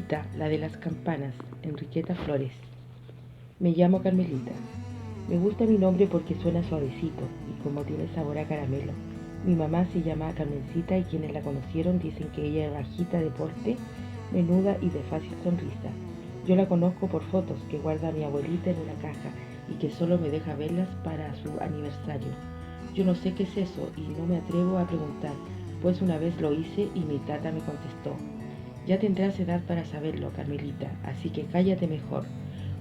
Carmelita, la de las campanas, Enriqueta Flores. Me llamo Carmelita. Me gusta mi nombre porque suena suavecito y como tiene sabor a caramelo. Mi mamá se llama Carmencita y quienes la conocieron dicen que ella es bajita de porte, menuda y de fácil sonrisa. Yo la conozco por fotos que guarda mi abuelita en una caja y que solo me deja verlas para su aniversario. Yo no sé qué es eso y no me atrevo a preguntar, pues una vez lo hice y mi tata me contestó: ya tendrás edad para saberlo, Carmelita, así que cállate mejor.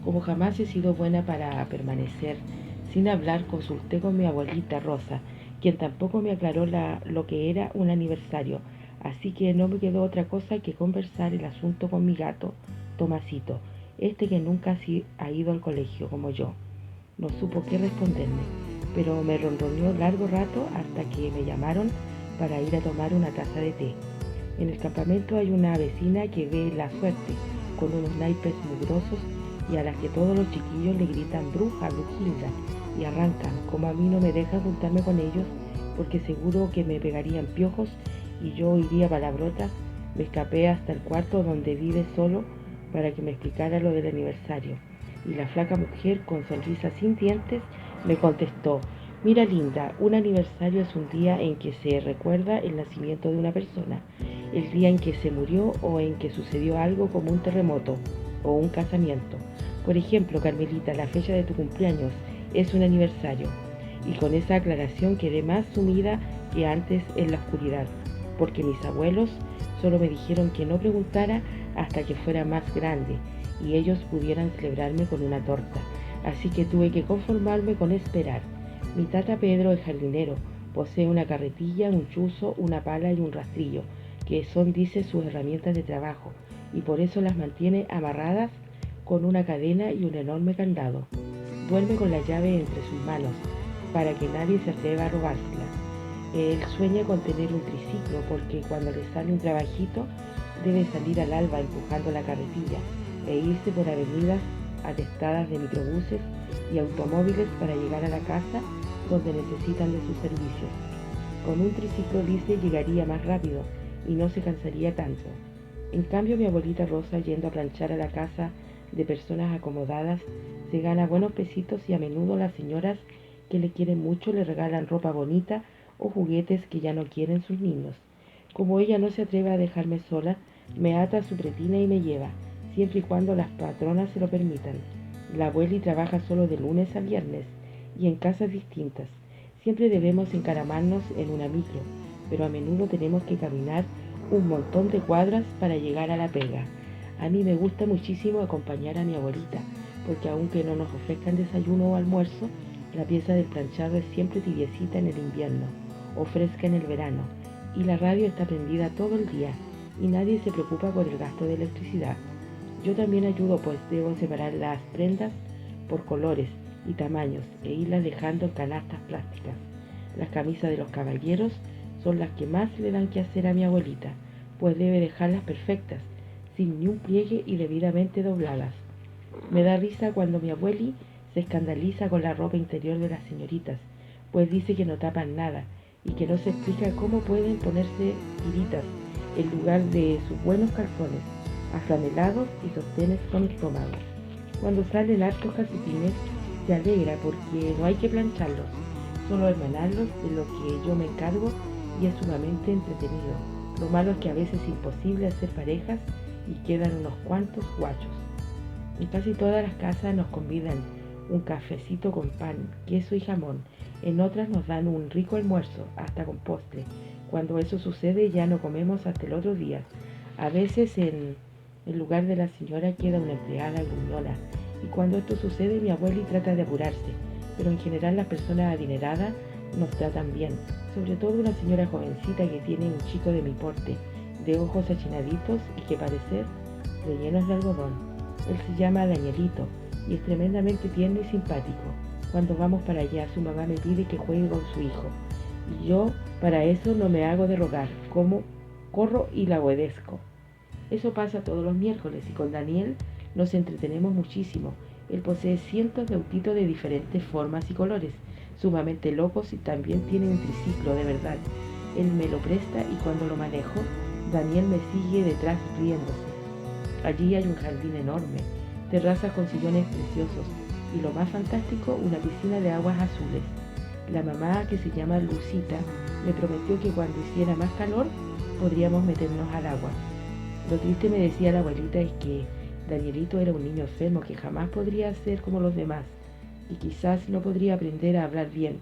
Como jamás he sido buena para permanecer sin hablar, consulté con mi abuelita Rosa, quien tampoco me aclaró lo que era un aniversario, así que no me quedó otra cosa que conversar el asunto con mi gato, Tomasito, este que nunca ha ido al colegio como yo. No supo qué responderme, pero me ronroneó largo rato hasta que me llamaron para ir a tomar una taza de té. En el campamento hay una vecina que ve la suerte, con unos naipes mugrosos y a las que todos los chiquillos le gritan bruja, brujilda, y arrancan. Como a mí no me dejan juntarme con ellos, porque seguro que me pegarían piojos y yo oiría palabrotas, me escapé hasta el cuarto donde vive solo para que me explicara lo del aniversario. Y la flaca mujer, con sonrisa sin dientes, me contestó: mira linda, un aniversario es un día en que se recuerda el nacimiento de una persona, el día en que se murió o en que sucedió algo como un terremoto o un casamiento. Por ejemplo, Carmelita, la fecha de tu cumpleaños es un aniversario. Y con esa aclaración quedé más sumida que antes en la oscuridad, porque mis abuelos solo me dijeron que no preguntara hasta que fuera más grande y ellos pudieran celebrarme con una torta. Así que tuve que conformarme con esperar. Mi tata Pedro es jardinero, posee una carretilla, un chuzo, una pala y un rastrillo, que son, dice, sus herramientas de trabajo, y por eso las mantiene amarradas con una cadena y un enorme candado. Duerme con la llave entre sus manos, para que nadie se atreva a robársela. Él sueña con tener un triciclo, porque cuando le sale un trabajito, debe salir al alba empujando la carretilla e irse por avenidas atestadas de microbuses y automóviles para llegar a la casa donde necesitan de sus servicios. Con un triciclo, dice, llegaría más rápido y no se cansaría tanto. En cambio, mi abuelita Rosa, yendo a planchar a la casa de personas acomodadas, se gana buenos pesitos y a menudo las señoras que le quieren mucho le regalan ropa bonita o juguetes que ya no quieren sus niños. Como ella no se atreve a dejarme sola, me ata a su pretina y me lleva, siempre y cuando las patronas se lo permitan. La abueli trabaja solo de lunes a viernes y en casas distintas. Siempre debemos encaramarnos en una micro, pero a menudo tenemos que caminar un montón de cuadras para llegar a la pega. A mí me gusta muchísimo acompañar a mi abuelita, porque aunque no nos ofrezcan desayuno o almuerzo, la pieza del planchado es siempre tibiecita en el invierno o fresca en el verano, y la radio está prendida todo el día y nadie se preocupa por el gasto de electricidad. Yo también ayudo, pues debo separar las prendas por colores y tamaños e irlas dejando en canastas plásticas. Las camisas de los caballeros son las que más le dan que hacer a mi abuelita, pues debe dejarlas perfectas, sin ni un pliegue y debidamente dobladas. Me da risa cuando mi abueli se escandaliza con la ropa interior de las señoritas, pues dice que no tapan nada y que no se explica cómo pueden ponerse tiritas en lugar de sus buenos calzones, afranelados y sostenes con estómago. Cuando salen hartos calcetines, se alegra porque no hay que plancharlos, solo hermanarlos, de lo que yo me encargo, y es sumamente entretenido. Lo malo es que a veces es imposible hacer parejas y quedan unos cuantos guachos. En casi todas las casas nos convidan un cafecito con pan, queso y jamón. En otras nos dan un rico almuerzo, hasta con postre. Cuando eso sucede ya no comemos hasta el otro día. A veces en lugar de la señora queda una empleada gruñona. Y cuando esto sucede mi abueli trata de apurarse, pero en general las personas adineradas nos tratan bien, sobre todo una señora jovencita que tiene un chico de mi porte, de ojos achinaditos y que parece rellenos de algodón. Él se llama Danielito y es tremendamente tierno y simpático. Cuando vamos para allá, su mamá me pide que juegue con su hijo, y yo para eso no me hago de rogar, como corro y la obedezco. Eso pasa todos los miércoles y con Daniel nos entretenemos muchísimo. Él posee cientos de autitos de diferentes formas y colores, sumamente locos, y también tiene un triciclo de verdad. Él me lo presta y cuando lo manejo, Daniel me sigue detrás riéndose. Allí hay un jardín enorme, terrazas con sillones preciosos y lo más fantástico, una piscina de aguas azules. La mamá, que se llama Lucita, me prometió que cuando hiciera más calor podríamos meternos al agua. Lo triste, me decía la abuelita, es que Danielito era un niño enfermo que jamás podría ser como los demás y quizás no podría aprender a hablar bien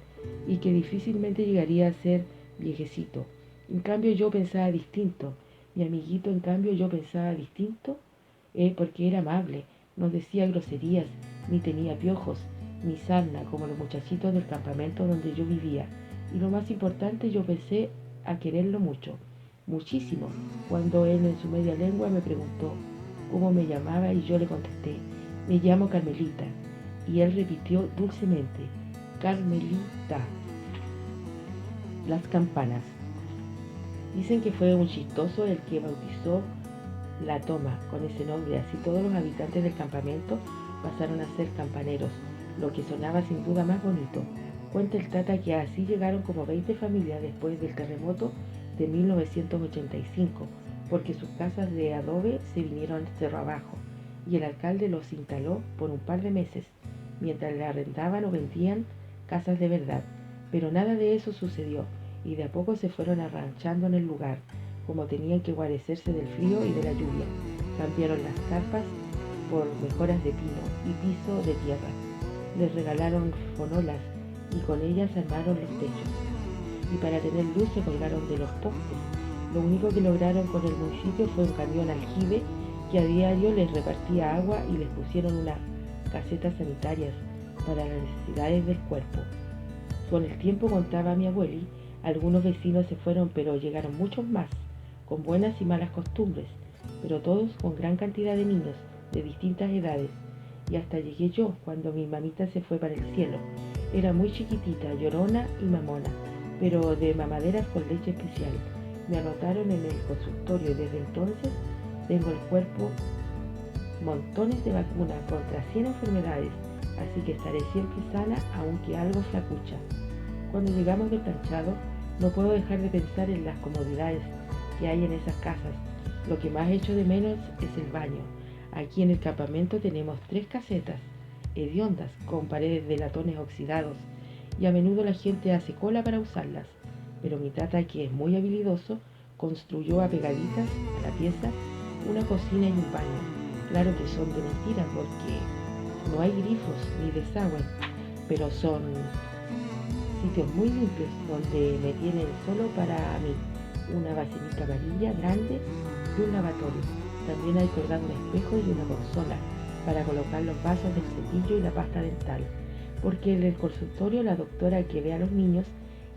y que difícilmente llegaría a ser viejecito. En cambio yo pensaba distinto. Mi amiguito, en cambio, yo pensaba distinto porque era amable, no decía groserías, ni tenía piojos, ni sarna, como los muchachitos del campamento donde yo vivía. Y lo más importante, yo pensé a quererlo mucho, muchísimo, cuando él en su media lengua me preguntó cómo me llamaba y yo le contesté, me llamo Carmelita. Y él repitió dulcemente, Carmelita. Las campanas. Dicen que fue un chistoso el que bautizó la toma con ese nombre, así todos los habitantes del campamento pasaron a ser campaneros, lo que sonaba sin duda más bonito. Cuenta el Tata que así llegaron como 20 familias después del terremoto de 1985, porque sus casas de adobe se vinieron cerro abajo y el alcalde los instaló por un par de meses, mientras le arrendaban o vendían casas de verdad. Pero nada de eso sucedió y de a poco se fueron arranchando en el lugar, como tenían que guarecerse del frío y de la lluvia. Cambiaron las carpas por mejoras de pino y piso de tierra. Les regalaron fonolas y con ellas armaron los techos. Y para tener luz se colgaron de los postes. Lo único que lograron con el municipio fue un camión aljibe que a diario les repartía agua y les pusieron unas casetas sanitarias para las necesidades del cuerpo. Con el tiempo, contaba mi abueli, algunos vecinos se fueron, pero llegaron muchos más, con buenas y malas costumbres, pero todos con gran cantidad de niños de distintas edades. Y hasta llegué yo cuando mi mamita se fue para el cielo. Era muy chiquitita, llorona y mamona, pero de mamaderas con leche especial. Me anotaron en el consultorio y desde entonces tengo el cuerpo montones de vacunas contra 100 enfermedades, así que estaré siempre sana, aunque algo flacucha. Cuando llegamos del planchado, no puedo dejar de pensar en las comodidades que hay en esas casas. Lo que más echo de menos es el baño. Aquí en el campamento tenemos 3 casetas hediondas con paredes de latones oxidados y a menudo la gente hace cola para usarlas. Pero mi tata, que es muy habilidoso, construyó apegaditas a la pieza una cocina y un baño. Claro que son de mentira porque no hay grifos ni desagüe, pero son sitios muy limpios donde me tienen solo para mí una vacinica amarilla grande y un lavatorio. También hay colgado un espejo y una consola para colocar los vasos del cepillo y la pasta dental, porque en el consultorio la doctora que ve a los niños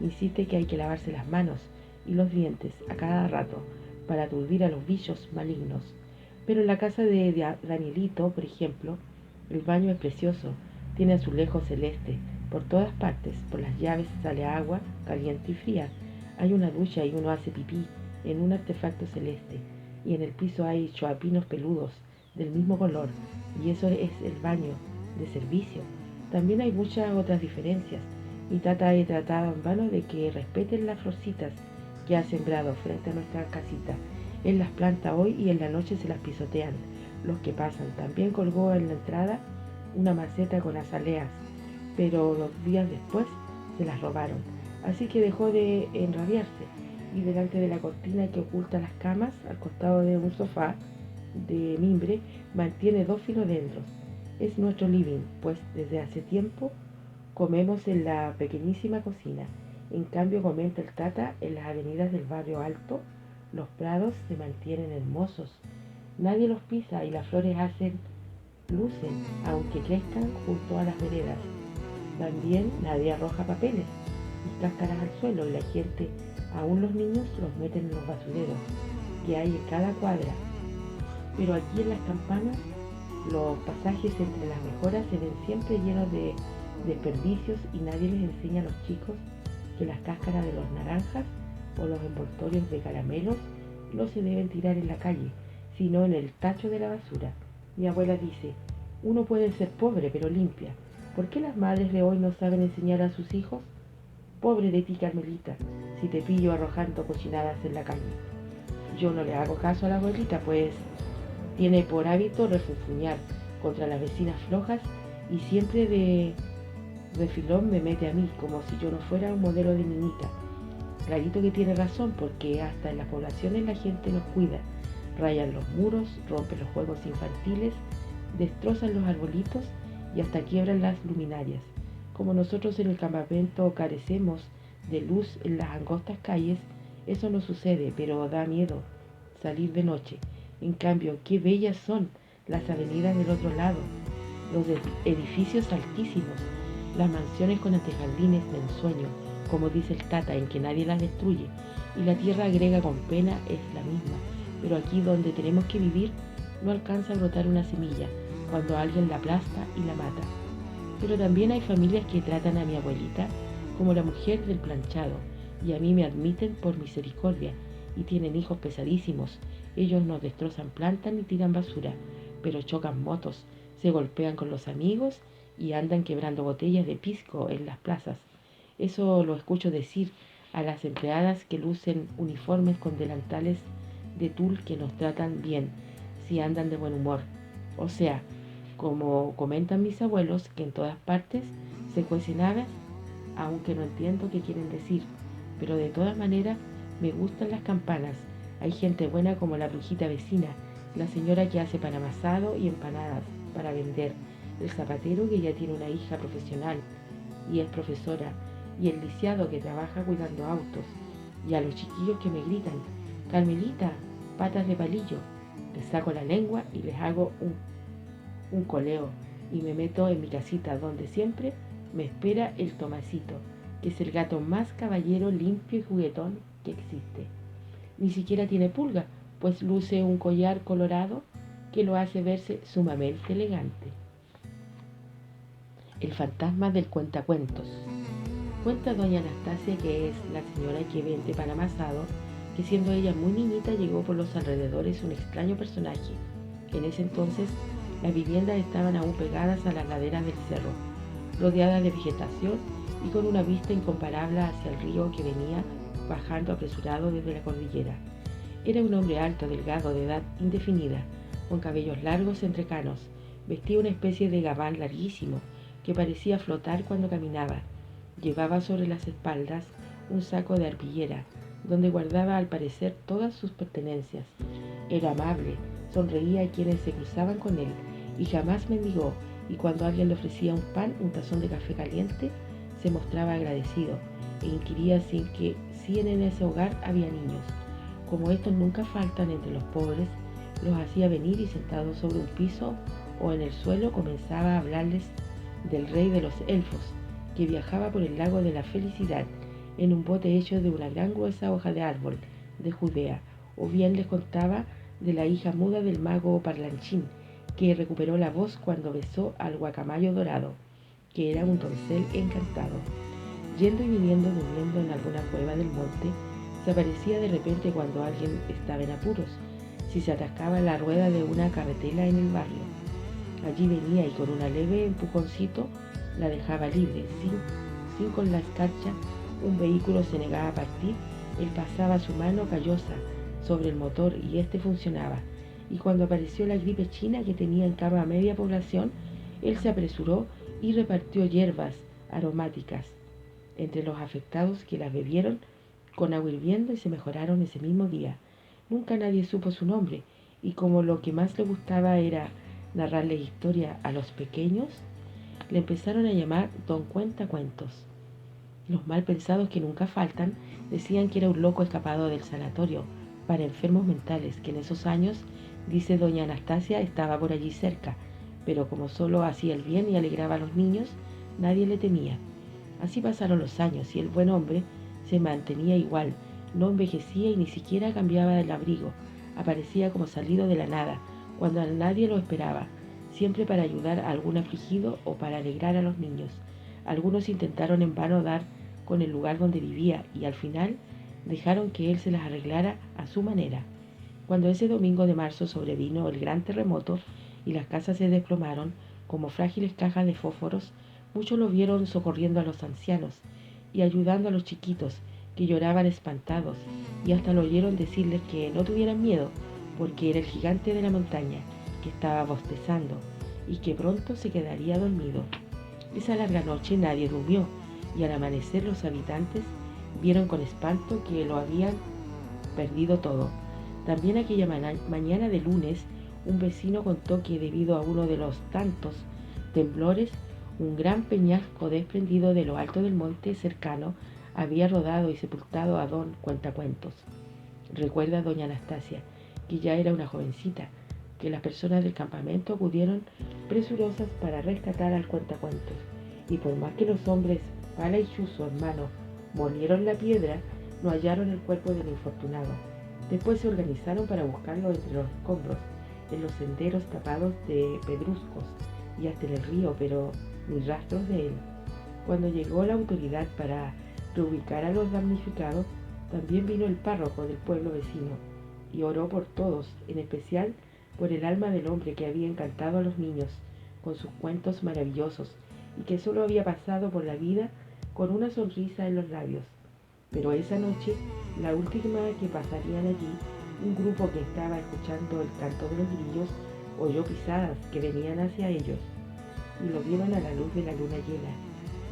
insiste que hay que lavarse las manos y los dientes a cada rato para aturdir a los bichos malignos. Pero en la casa de Danielito, por ejemplo, el baño es precioso, tiene azulejo celeste por todas partes, por las llaves sale agua caliente y fría. Hay una ducha y uno hace pipí en un artefacto celeste, y en el piso hay choapinos peludos del mismo color, y eso es el baño de servicio. También hay muchas otras diferencias. Mi tata he tratado en vano de que respeten las florcitas que ha sembrado frente a nuestra casita. Él las planta hoy y en la noche se las pisotean los que pasan. También colgó en la entrada una maceta con azaleas, pero los días después se las robaron. Así que dejó de enrabiarse y delante de la cortina que oculta las camas, al costado de un sofá de mimbre, mantiene 2 filodendros. Es nuestro living, pues desde hace tiempo comemos en la pequeñísima cocina. En cambio, comenta el Tata, en las avenidas del barrio alto, los prados se mantienen hermosos. Nadie los pisa y las flores lucen, aunque crezcan junto a las veredas. También nadie arroja papeles y cáscaras al suelo y la gente, aún los niños, los meten en los basureros que hay en cada cuadra. Pero aquí en las campanas, los pasajes entre las mejoras se ven siempre llenos de desperdicios y nadie les enseña a los chicos que las cáscaras de los naranjas o los envoltorios de caramelos no se deben tirar en la calle, sino en el tacho de la basura. Mi abuela dice, uno puede ser pobre pero limpia. ¿Por qué las madres de hoy no saben enseñar a sus hijos? Pobre de ti, Carmelita, si te pillo arrojando cochinadas en la calle. Yo no le hago caso a la abuelita, pues Tiene por hábito refunfuñar contra las vecinas flojas y siempre de refilón me mete a mí, como si yo no fuera un modelo de niñita. Clarito que tiene razón, porque hasta en las poblaciones la gente nos cuida. Rayan los muros, rompen los juegos infantiles, destrozan los arbolitos y hasta quiebran las luminarias. Como nosotros en el campamento carecemos de luz en las angostas calles, eso no sucede, pero da miedo salir de noche. En cambio, qué bellas son las avenidas del otro lado, los edificios altísimos, las mansiones con antejardines de ensueño, como dice el Tata, en que nadie las destruye, y la tierra griega con pena es la misma, pero aquí donde tenemos que vivir no alcanza a brotar una semilla, cuando alguien la aplasta y la mata. Pero también hay familias que tratan a mi abuelita como la mujer del planchado, y a mí me admiten por misericordia, y tienen hijos pesadísimos. Ellos no destrozan plantas ni tiran basura, pero chocan motos, se golpean con los amigos y andan quebrando botellas de pisco en las plazas. Eso lo escucho decir a las empleadas que lucen uniformes con delantales de tul que nos tratan bien, si andan de buen humor. O sea, como comentan mis abuelos, que en todas partes se cuecen habas, aunque no entiendo qué quieren decir, pero de todas maneras me gustan las campanas. Hay gente buena como la brujita vecina, la señora que hace pan amasado y empanadas para vender, el zapatero que ya tiene una hija profesional y es profesora, y el lisiado que trabaja cuidando autos, y a los chiquillos que me gritan, Carmelita, patas de palillo. Les saco la lengua y les hago un coleo y me meto en mi casita donde siempre me espera el Tomasito, que es el gato más caballero, limpio y juguetón que existe. Ni siquiera tiene pulga, pues luce un collar colorado que lo hace verse sumamente elegante. El fantasma del cuentacuentos. Cuenta doña Anastasia, que es la señora que vende pan amasado, que siendo ella muy niñita llegó por los alrededores un extraño personaje. En ese entonces las viviendas estaban aún pegadas a las laderas del cerro, rodeadas de vegetación y con una vista incomparable hacia el río que venía bajando apresurado desde la cordillera. Era un hombre alto, delgado, de edad indefinida, con cabellos largos entrecanos. Vestía una especie de gabán larguísimo que parecía flotar cuando caminaba. Llevaba sobre las espaldas un saco de arpillera, donde guardaba al parecer todas sus pertenencias. Era amable, sonreía a quienes se cruzaban con él y jamás mendigó, y cuando alguien le ofrecía un pan, un tazón de café caliente, se mostraba agradecido e inquiría si en ese hogar había niños. Como estos nunca faltan entre los pobres, los hacía venir y sentados sobre un piso o en el suelo comenzaba a hablarles del rey de los elfos, que viajaba por el lago de la felicidad en un bote hecho de una gran gruesa hoja de árbol de Judea, o bien les contaba de la hija muda del mago Parlanchín, que recuperó la voz cuando besó al guacamayo dorado, que era un doncel encantado. Yendo y viniendo durmiendo en alguna cueva del monte, se aparecía de repente cuando alguien estaba en apuros, si se atascaba la rueda de una carretela en el barrio. Allí venía y con una leve empujoncito la dejaba libre, sin con la escarcha un vehículo se negaba a partir, él pasaba su mano callosa sobre el motor y este funcionaba. Y cuando apareció la gripe china que tenía en cama a media población, él se apresuró y repartió hierbas aromáticas entre los afectados, que las bebieron con agua hirviendo y se mejoraron ese mismo día. Nunca nadie supo su nombre, y como lo que más le gustaba era narrarle historia a los pequeños, le empezaron a llamar Don Cuentacuentos. Los mal pensados, que nunca faltan, decían que era un loco escapado del sanatorio para enfermos mentales, que en esos años, dice doña Anastasia, estaba por allí cerca, pero como solo hacía el bien y alegraba a los niños, nadie le temía. Así pasaron los años y el buen hombre se mantenía igual, no envejecía y ni siquiera cambiaba el abrigo, aparecía como salido de la nada, cuando nadie lo esperaba, siempre para ayudar a algún afligido o para alegrar a los niños. Algunos intentaron en vano dar con el lugar donde vivía y al final dejaron que él se las arreglara a su manera. Cuando ese domingo de marzo sobrevino el gran terremoto y las casas se desplomaron como frágiles cajas de fósforos, muchos lo vieron socorriendo a los ancianos y ayudando a los chiquitos que lloraban espantados, y hasta lo oyeron decirles que no tuvieran miedo, porque era el gigante de la montaña, que estaba bostezando y que pronto se quedaría dormido. Esa larga noche nadie durmió, y al amanecer los habitantes vieron con espanto que lo habían perdido todo. También aquella mañana de lunes, un vecino contó que debido a uno de los tantos temblores, un gran peñasco desprendido de lo alto del monte cercano había rodado y sepultado a don Cuentacuentos. Recuerda doña Anastasia, que ya era una jovencita, que las personas del campamento acudieron presurosas para rescatar al Cuentacuentos, y por más que los hombres Pala y Chu, su hermano, molieron la piedra, no hallaron el cuerpo del infortunado. Después se organizaron para buscarlo entre los escombros, en los senderos tapados de pedruscos y hasta en el río, pero ni rastros de él. Cuando llegó la autoridad para reubicar a los damnificados, también vino el párroco del pueblo vecino y oró por todos, en especial por el alma del hombre que había encantado a los niños con sus cuentos maravillosos y que solo había pasado por la vida con una sonrisa en los labios. Pero esa noche, la última que pasarían allí, un grupo que estaba escuchando el canto de los grillos oyó pisadas que venían hacia ellos y lo vieron a la luz de la luna llena.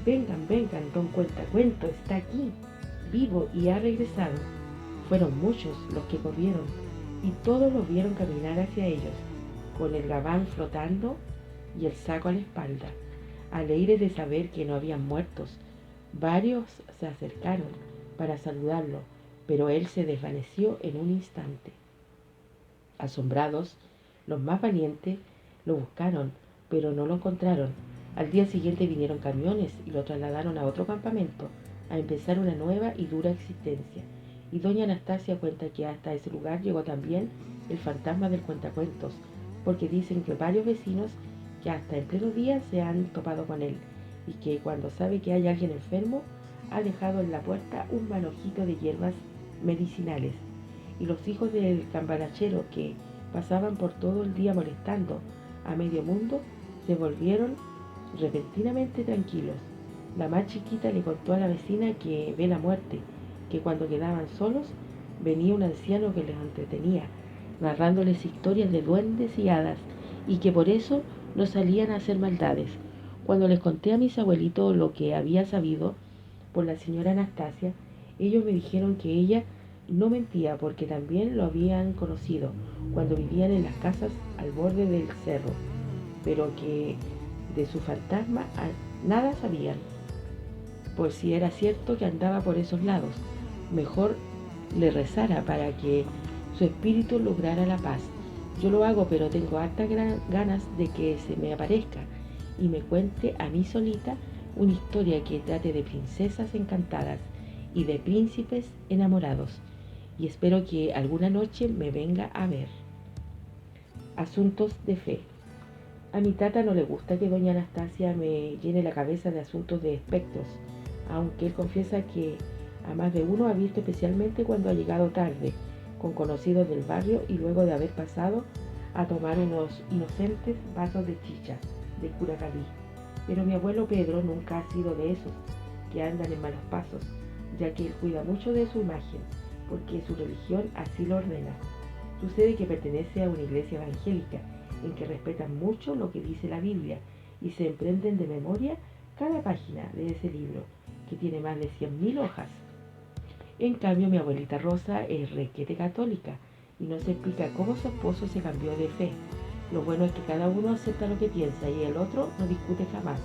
Vengan, vengan, don Cuentacuentos está aquí, vivo y ha regresado. Fueron muchos los que corrieron y todos los vieron caminar hacia ellos, con el gabán flotando y el saco a la espalda, alegres de saber que no habían muertos. Varios se acercaron para saludarlo, pero él se desvaneció en un instante. Asombrados, los más valientes lo buscaron, pero no lo encontraron. Al día siguiente vinieron camiones y lo trasladaron a otro campamento, a empezar una nueva y dura existencia. Y doña Anastasia cuenta que hasta ese lugar llegó también el fantasma del Cuentacuentos, porque dicen que varios vecinos que hasta en pleno día se han topado con él, y que cuando sabe que hay alguien enfermo, ha dejado en la puerta un manojito de hierbas medicinales. Y los hijos del campanachero, que pasaban por todo el día molestando a medio mundo, se volvieron repentinamente tranquilos. La más chiquita le contó a la vecina que ve la muerte, que cuando quedaban solos venía un anciano que les entretenía, narrándoles historias de duendes y hadas, y que por eso no salían a hacer maldades. Cuando les conté a mis abuelitos lo que había sabido por la señora Anastasia, ellos me dijeron que ella no mentía, porque también lo habían conocido cuando vivían en las casas al borde del cerro, pero que de su fantasma nada sabían, por si era cierto que andaba por esos lados. Mejor le rezara para que su espíritu lograra la paz. Yo lo hago, pero tengo hartas ganas de que se me aparezca y me cuente a mí solita una historia que trate de princesas encantadas y de príncipes enamorados, y espero que alguna noche me venga a ver. Asuntos de fe. A mi tata no le gusta que doña Anastasia me llene la cabeza de asuntos de espectros, aunque él confiesa que a más de uno ha visto, especialmente cuando ha llegado tarde, con conocidos del barrio y luego de haber pasado a tomar unos inocentes vasos de chicha de Curacaví. Pero mi abuelo Pedro nunca ha sido de esos que andan en malos pasos, ya que él cuida mucho de su imagen, porque su religión así lo ordena. Sucede que pertenece a una iglesia evangélica, en que respetan mucho lo que dice la Biblia y se emprenden de memoria cada página de ese libro, que tiene más de 100.000 hojas. En cambio, mi abuelita Rosa es requete católica y no se explica cómo su esposo se cambió de fe. Lo bueno es que cada uno acepta lo que piensa y el otro no discute jamás.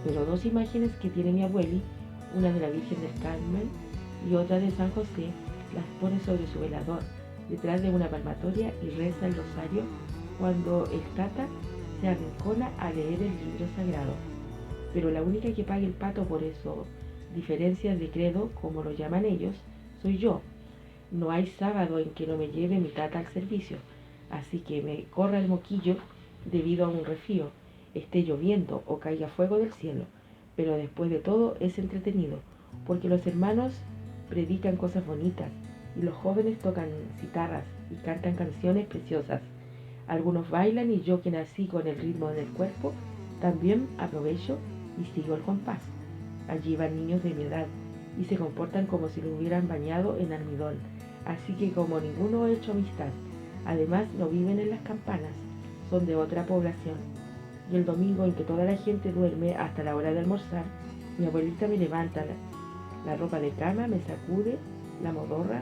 Pero dos imágenes que tiene mi abueli, una de la Virgen del Carmen y otra de San José, las pone sobre su velador, detrás de una palmatoria, y reza el rosario cuando el tata se arrincona a leer el libro sagrado. Pero la única que paga el pato por eso, diferencias de credo, como lo llaman ellos, soy yo. No hay sábado en que no me lleve mi tata al servicio, así que me corra el moquillo debido a un resfrío, esté lloviendo o caiga fuego del cielo. Pero después de todo es entretenido, porque los hermanos predican cosas bonitas y los jóvenes tocan citarras y cantan canciones preciosas. Algunos bailan y yo, que nací con el ritmo del cuerpo, también aprovecho y sigo el compás. Allí van niños de mi edad y se comportan como si lo hubieran bañado en almidón, así que como ninguno he hecho amistad, Además, no viven en las campanas, son de otra población. Y el domingo, en que toda la gente duerme hasta la hora de almorzar, mi abuelita me levanta la ropa de cama, me sacude la modorra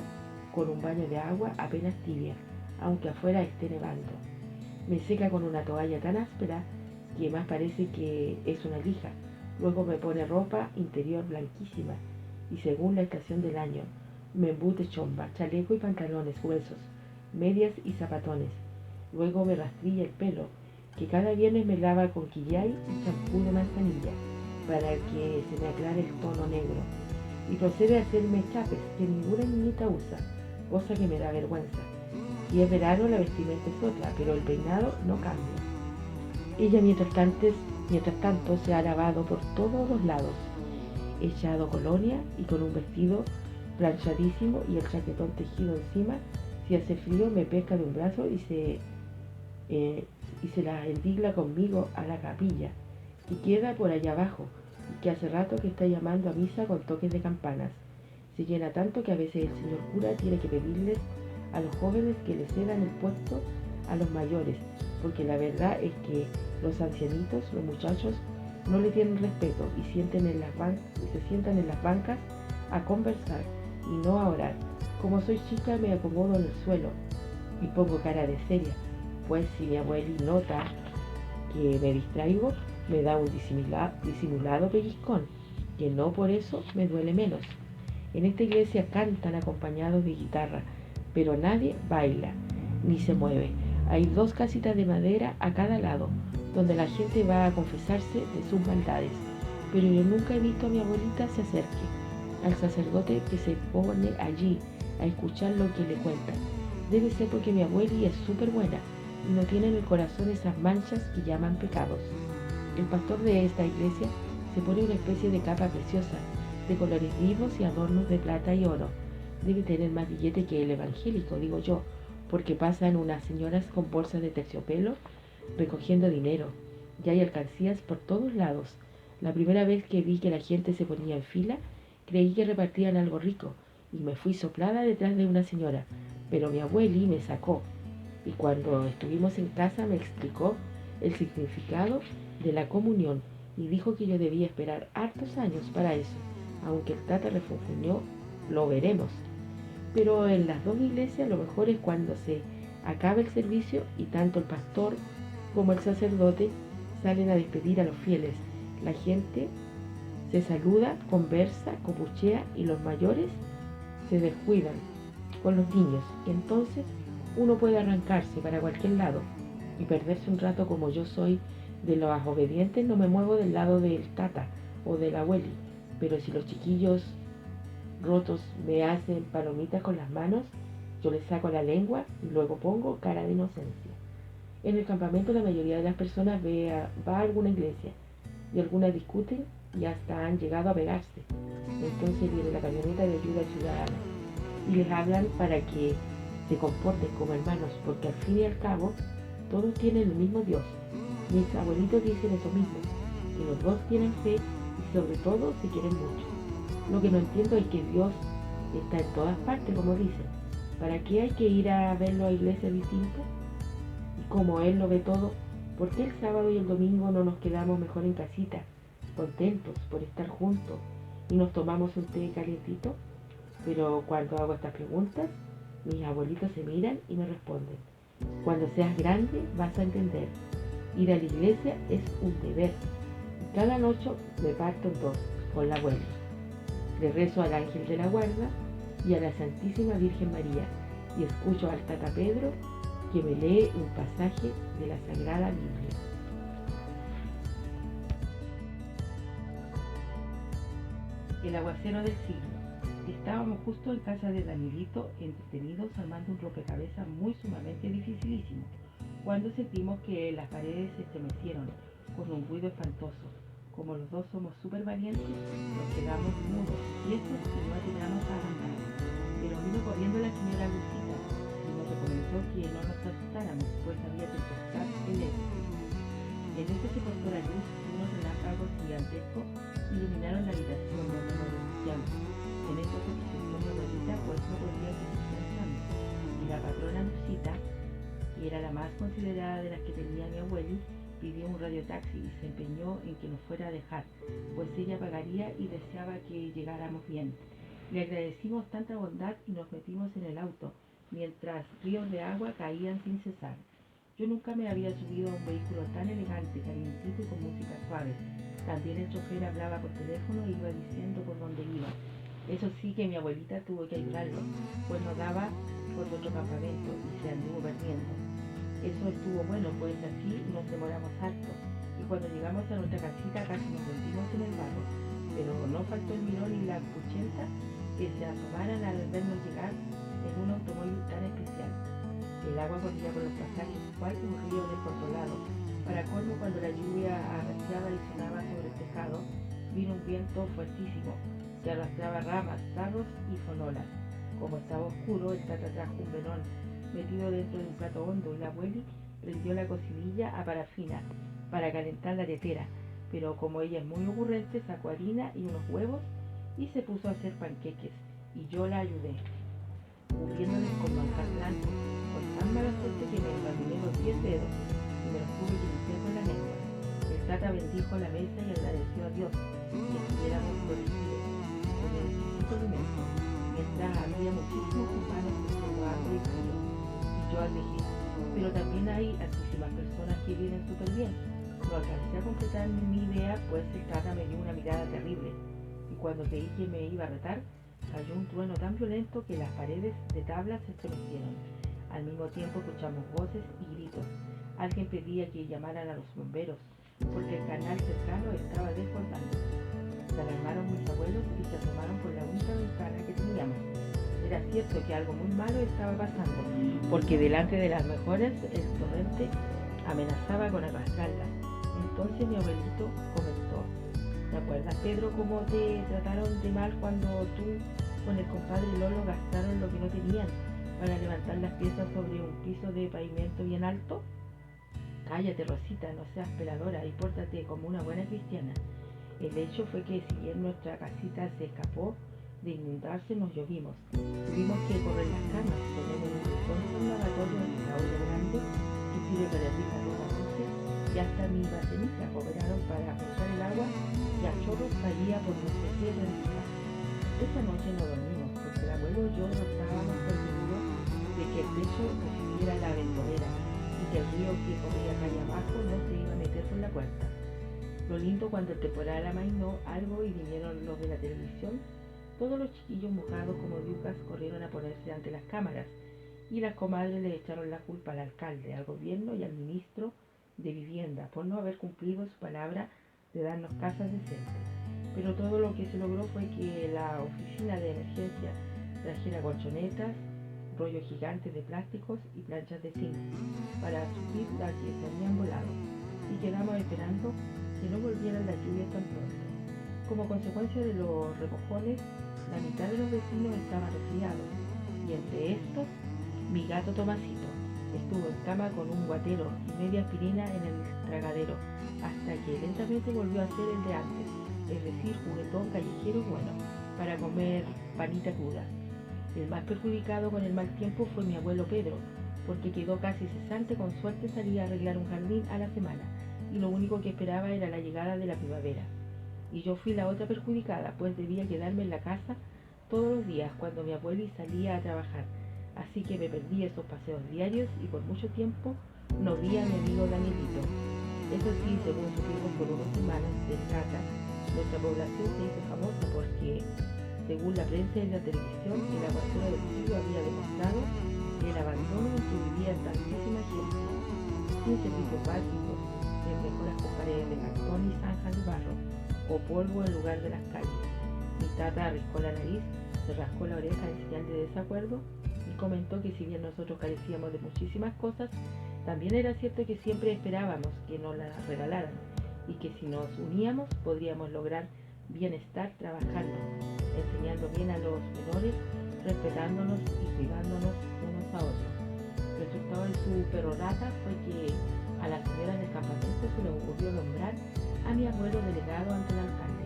con un baño de agua apenas tibia, aunque afuera esté nevando. Me seca con una toalla tan áspera que más parece que es una lija. Luego me pone ropa interior blanquísima y según la estación del año, me embute chomba, chaleco y pantalones gruesos, medias y zapatones. Luego me rastrilla el pelo, que cada viernes me lava con quillay y champú de manzanilla, para que se me aclare el tono negro. Y procede a hacerme chapes, que ninguna niñita usa, cosa que me da vergüenza. Si es verano, la vestimenta es otra, pero el peinado no cambia. Ella, mientras tanto, se ha lavado por todos los lados, echado colonia y con un vestido planchadísimo y el chaquetón tejido encima. Si hace frío, me pesca de un brazo y se la endigla conmigo a la capilla, que queda por allá abajo, y que hace rato que está llamando a misa con toques de campanas. Se llena tanto que a veces el señor cura tiene que pedirles a los jóvenes que le cedan el puesto a los mayores, porque la verdad es que los ancianitos, los muchachos, no le tienen respeto y se sientan en las bancas a conversar y no a orar. Como soy chica, me acomodo en el suelo y pongo cara de seria, pues si mi abueli nota que me distraigo, me da un disimulado pellizcón, que no por eso me duele menos. En esta iglesia cantan acompañados de guitarra, pero nadie baila ni se mueve. Hay 2 casitas de madera a cada lado, donde la gente va a confesarse de sus maldades, pero yo nunca he visto a mi abuelita se acerque al sacerdote que se pone allí a escuchar lo que le cuentan. Debe ser porque mi abueli es súper buena y no tiene en el corazón esas manchas que llaman pecados. El pastor de esta iglesia se pone una especie de capa preciosa, de colores vivos y adornos de plata y oro. Debe tener más billete que el evangélico, digo yo, porque pasan unas señoras con bolsas de terciopelo recogiendo dinero. Ya hay alcancías por todos lados. La primera vez que vi que la gente se ponía en fila, creí que repartían algo rico y me fui soplada detrás de una señora, pero mi abueli me sacó y cuando estuvimos en casa me explicó el significado de la comunión y dijo que yo debía esperar hartos años para eso, aunque el tata refunfuñó, lo veremos. Pero en las 2 iglesias lo mejor es cuando se acaba el servicio y tanto el pastor como el sacerdote salen a despedir a los fieles. La gente se saluda, conversa, copuchea y los mayores se descuidan con los niños. Y entonces uno puede arrancarse para cualquier lado y perderse un rato. Como yo soy de los obedientes, no me muevo del lado del tata o del abueli, pero si los chiquillos rotos me hacen palomitas con las manos, yo les saco la lengua y luego pongo cara de inocencia. En el campamento la mayoría de las personas va a alguna iglesia y algunas discuten y hasta han llegado a pegarse. Entonces viene la camioneta de ayuda ciudadana y les hablan para que se comporten como hermanos, porque al fin y al cabo todos tienen el mismo Dios. Mis abuelitos dicen eso mismo, que los dos tienen fe y sobre todo se quieren mucho. Lo que no entiendo es que Dios está en todas partes, como dicen. ¿Para qué hay que ir a verlo a iglesias distintas? Y como Él lo ve todo, ¿por qué el sábado y el domingo no nos quedamos mejor en casita, contentos por estar juntos y nos tomamos un té calientito? Pero cuando hago estas preguntas, mis abuelitos se miran y me responden: cuando seas grande vas a entender. Ir a la iglesia es un deber. Y cada noche me parto en 2 con la abuela. Le rezo al ángel de la guarda y a la Santísima Virgen María y escucho al Tata Pedro que me lee un pasaje de la Sagrada Biblia. El aguacero del siglo. Estábamos justo en casa de Danielito, entretenidos armando un rompecabezas muy sumamente dificilísimo, cuando sentimos que las paredes se estremecieron con un ruido espantoso. Como los dos somos súper valientes, nos quedamos mudos, quietos y no atinamos a arrancar. Pero vino corriendo la señora Lucita y nos recomendó que no nos asustáramos, pues había tempestad eléctrica. En eso se cortó la luz y unos relámpagos gigantescos iluminaron la habitación donde nos refugiamos. En eso se presentó mi abuelita, pues no podía seguir pensando. Y la patrona Lucita y era la más considerada de las que tenía mi abueli, pidió un radiotaxi y se empeñó en que nos fuera a dejar, pues ella pagaría y deseaba que llegáramos bien. Le agradecimos tanta bondad y nos metimos en el auto, mientras ríos de agua caían sin cesar. Yo nunca me había subido a un vehículo tan elegante, calientito y con música suave. También el chofer hablaba por teléfono e iba diciendo por dónde iba. Eso sí que mi abuelita tuvo que ayudarlo, pues nos daba por nuestro campamento y se anduvo perdiendo. Eso estuvo bueno, pues así nos demoramos harto, y cuando llegamos a nuestra casita casi nos hundimos en el barro, pero no faltó el mirón y la cuchenta que se asomaran al vernos llegar en un automóvil tan especial. El agua corría por los pasajes, cual un río descontrolado. Para colmo, cuando la lluvia arreciaba y sonaba sobre el tejado, vino un viento fuertísimo, que arrastraba ramas, tarros y fonolas. Como estaba oscuro, el tata trajo un velón metido dentro de un plato hondo y la abueli prendió la cocinilla a parafina para calentar la tetera, pero como ella es muy ocurrente, sacó harina y unos huevos y se puso a hacer panqueques, y yo la ayudé, cubriéndoles con manjar blanco, con tan mala suerte que me envaluné los 10 dedos y me los tuve que limpiar con la lengua. El tata bendijo la mesa y agradeció a Dios que estuviéramos protegidos con el exquisito alimento, mientras había muchísimos humanos haciendo hambre y frío. Y yo agregué, pero también hay altísimas personas que viven súper bien. No alcancé a completar mi idea, pues el tata me dio una mirada terrible, y cuando creí que me iba a retar, cayó un trueno tan violento que las paredes de tablas se estremecieron. Al mismo tiempo escuchamos voces y gritos. Alguien pedía que llamaran a los bomberos, porque el canal cercano estaba desbordando. Se alarmaron mis abuelos y se asomaron por la única ventana que teníamos. Era cierto que algo muy malo estaba pasando, porque delante de las mejores el torrente amenazaba con arrastrarlas. Entonces mi abuelito comentó: ¿te acuerdas, Pedro, cómo te trataron de mal cuando tú con el compadre Lolo gastaron lo que no tenían para levantar las piezas sobre un piso de pavimento bien alto? Cállate, Rosita, no seas peladora y pórtate como una buena cristiana. El hecho fue que si bien nuestra casita se escapó de inundarse, nos llovimos. Tuvimos que correr las camas, tenemos un rincón de un lavatorio en la olla grande que sirve para hervir la ropa sucia, y hasta mi batenica cooperaron para mojar el agua y a chorros caía por nuestro cielo en casa. Esa noche no dormimos porque el abuelo y yo no estábamos seguros de que el techo recibiera la ventolera y que el río que corría calle abajo no se iba a meter por la puerta. Lo lindo cuando el temporal amainó algo y vinieron los de la televisión, todos los chiquillos mojados como yucas corrieron a ponerse ante las cámaras y las comadres le echaron la culpa al alcalde, al gobierno y al ministro de Vivienda por no haber cumplido su palabra de darnos casas decentes. Pero todo lo que se logró fue que la oficina de emergencia trajera colchonetas, rollos gigantes de plásticos y planchas de zinc para suplir las que se habían volado, y quedamos esperando que no volvieran las lluvias tan pronto. Como consecuencia de los remojones, la mitad de los vecinos estaban resfriados, y entre estos, mi gato Tomasito estuvo en cama con un guatero y media aspirina en el tragadero, hasta que lentamente volvió a ser el de antes, es decir, juguetón callejero bueno, para comer panita cruda. El más perjudicado con el mal tiempo fue mi abuelo Pedro, porque quedó casi cesante, con suerte salía a arreglar un jardín a la semana, y lo único que esperaba era la llegada de la primavera. Y yo fui la otra perjudicada, pues debía quedarme en la casa todos los días cuando mi abueli salía a trabajar, así que me perdí esos paseos diarios y por mucho tiempo no vi a mi amigo Danielito. Eso sí, según supimos por unos semanas del Tata, nuestra población se hizo famosa porque, según la prensa y la televisión, el aguacero del siglo había demostrado el abandono en que vivía tantísima gente, sin servicios básicos, en mejoras con paredes de cartón y zanjas de barro, o polvo en lugar de las calles. Mi tata arriscó la nariz, se rascó la oreja en señal de desacuerdo y comentó que si bien nosotros carecíamos de muchísimas cosas, también era cierto que siempre esperábamos que nos las regalaran y que si nos uníamos podríamos lograr bienestar trabajando, enseñando bien a los menores, respetándonos y cuidándonos unos a otros. El resultado de su perorata fue que a la señora del campamento se le ocurrió nombrar a mi abuelo delegado ante el alcalde,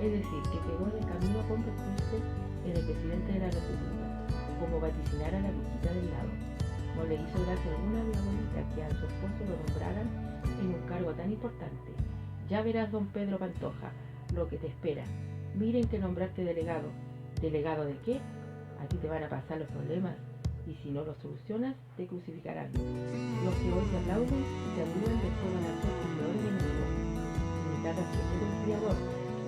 es decir, que quedó en el camino a convertirse en el presidente de la República, como vaticinara la brujita del lado. No le hizo gracia alguna a mi abuelita que a su esposo lo nombraran en un cargo tan importante. Ya verás, don Pedro Pantoja, lo que te espera. Miren que nombrarte delegado. ¿Delegado de qué? A ti te van a pasar los problemas y si no los solucionas, te crucificarán. Los que hoy te aplauden y te ayudan después van a ser tus peores enemigos. Mi tata siempre conciliador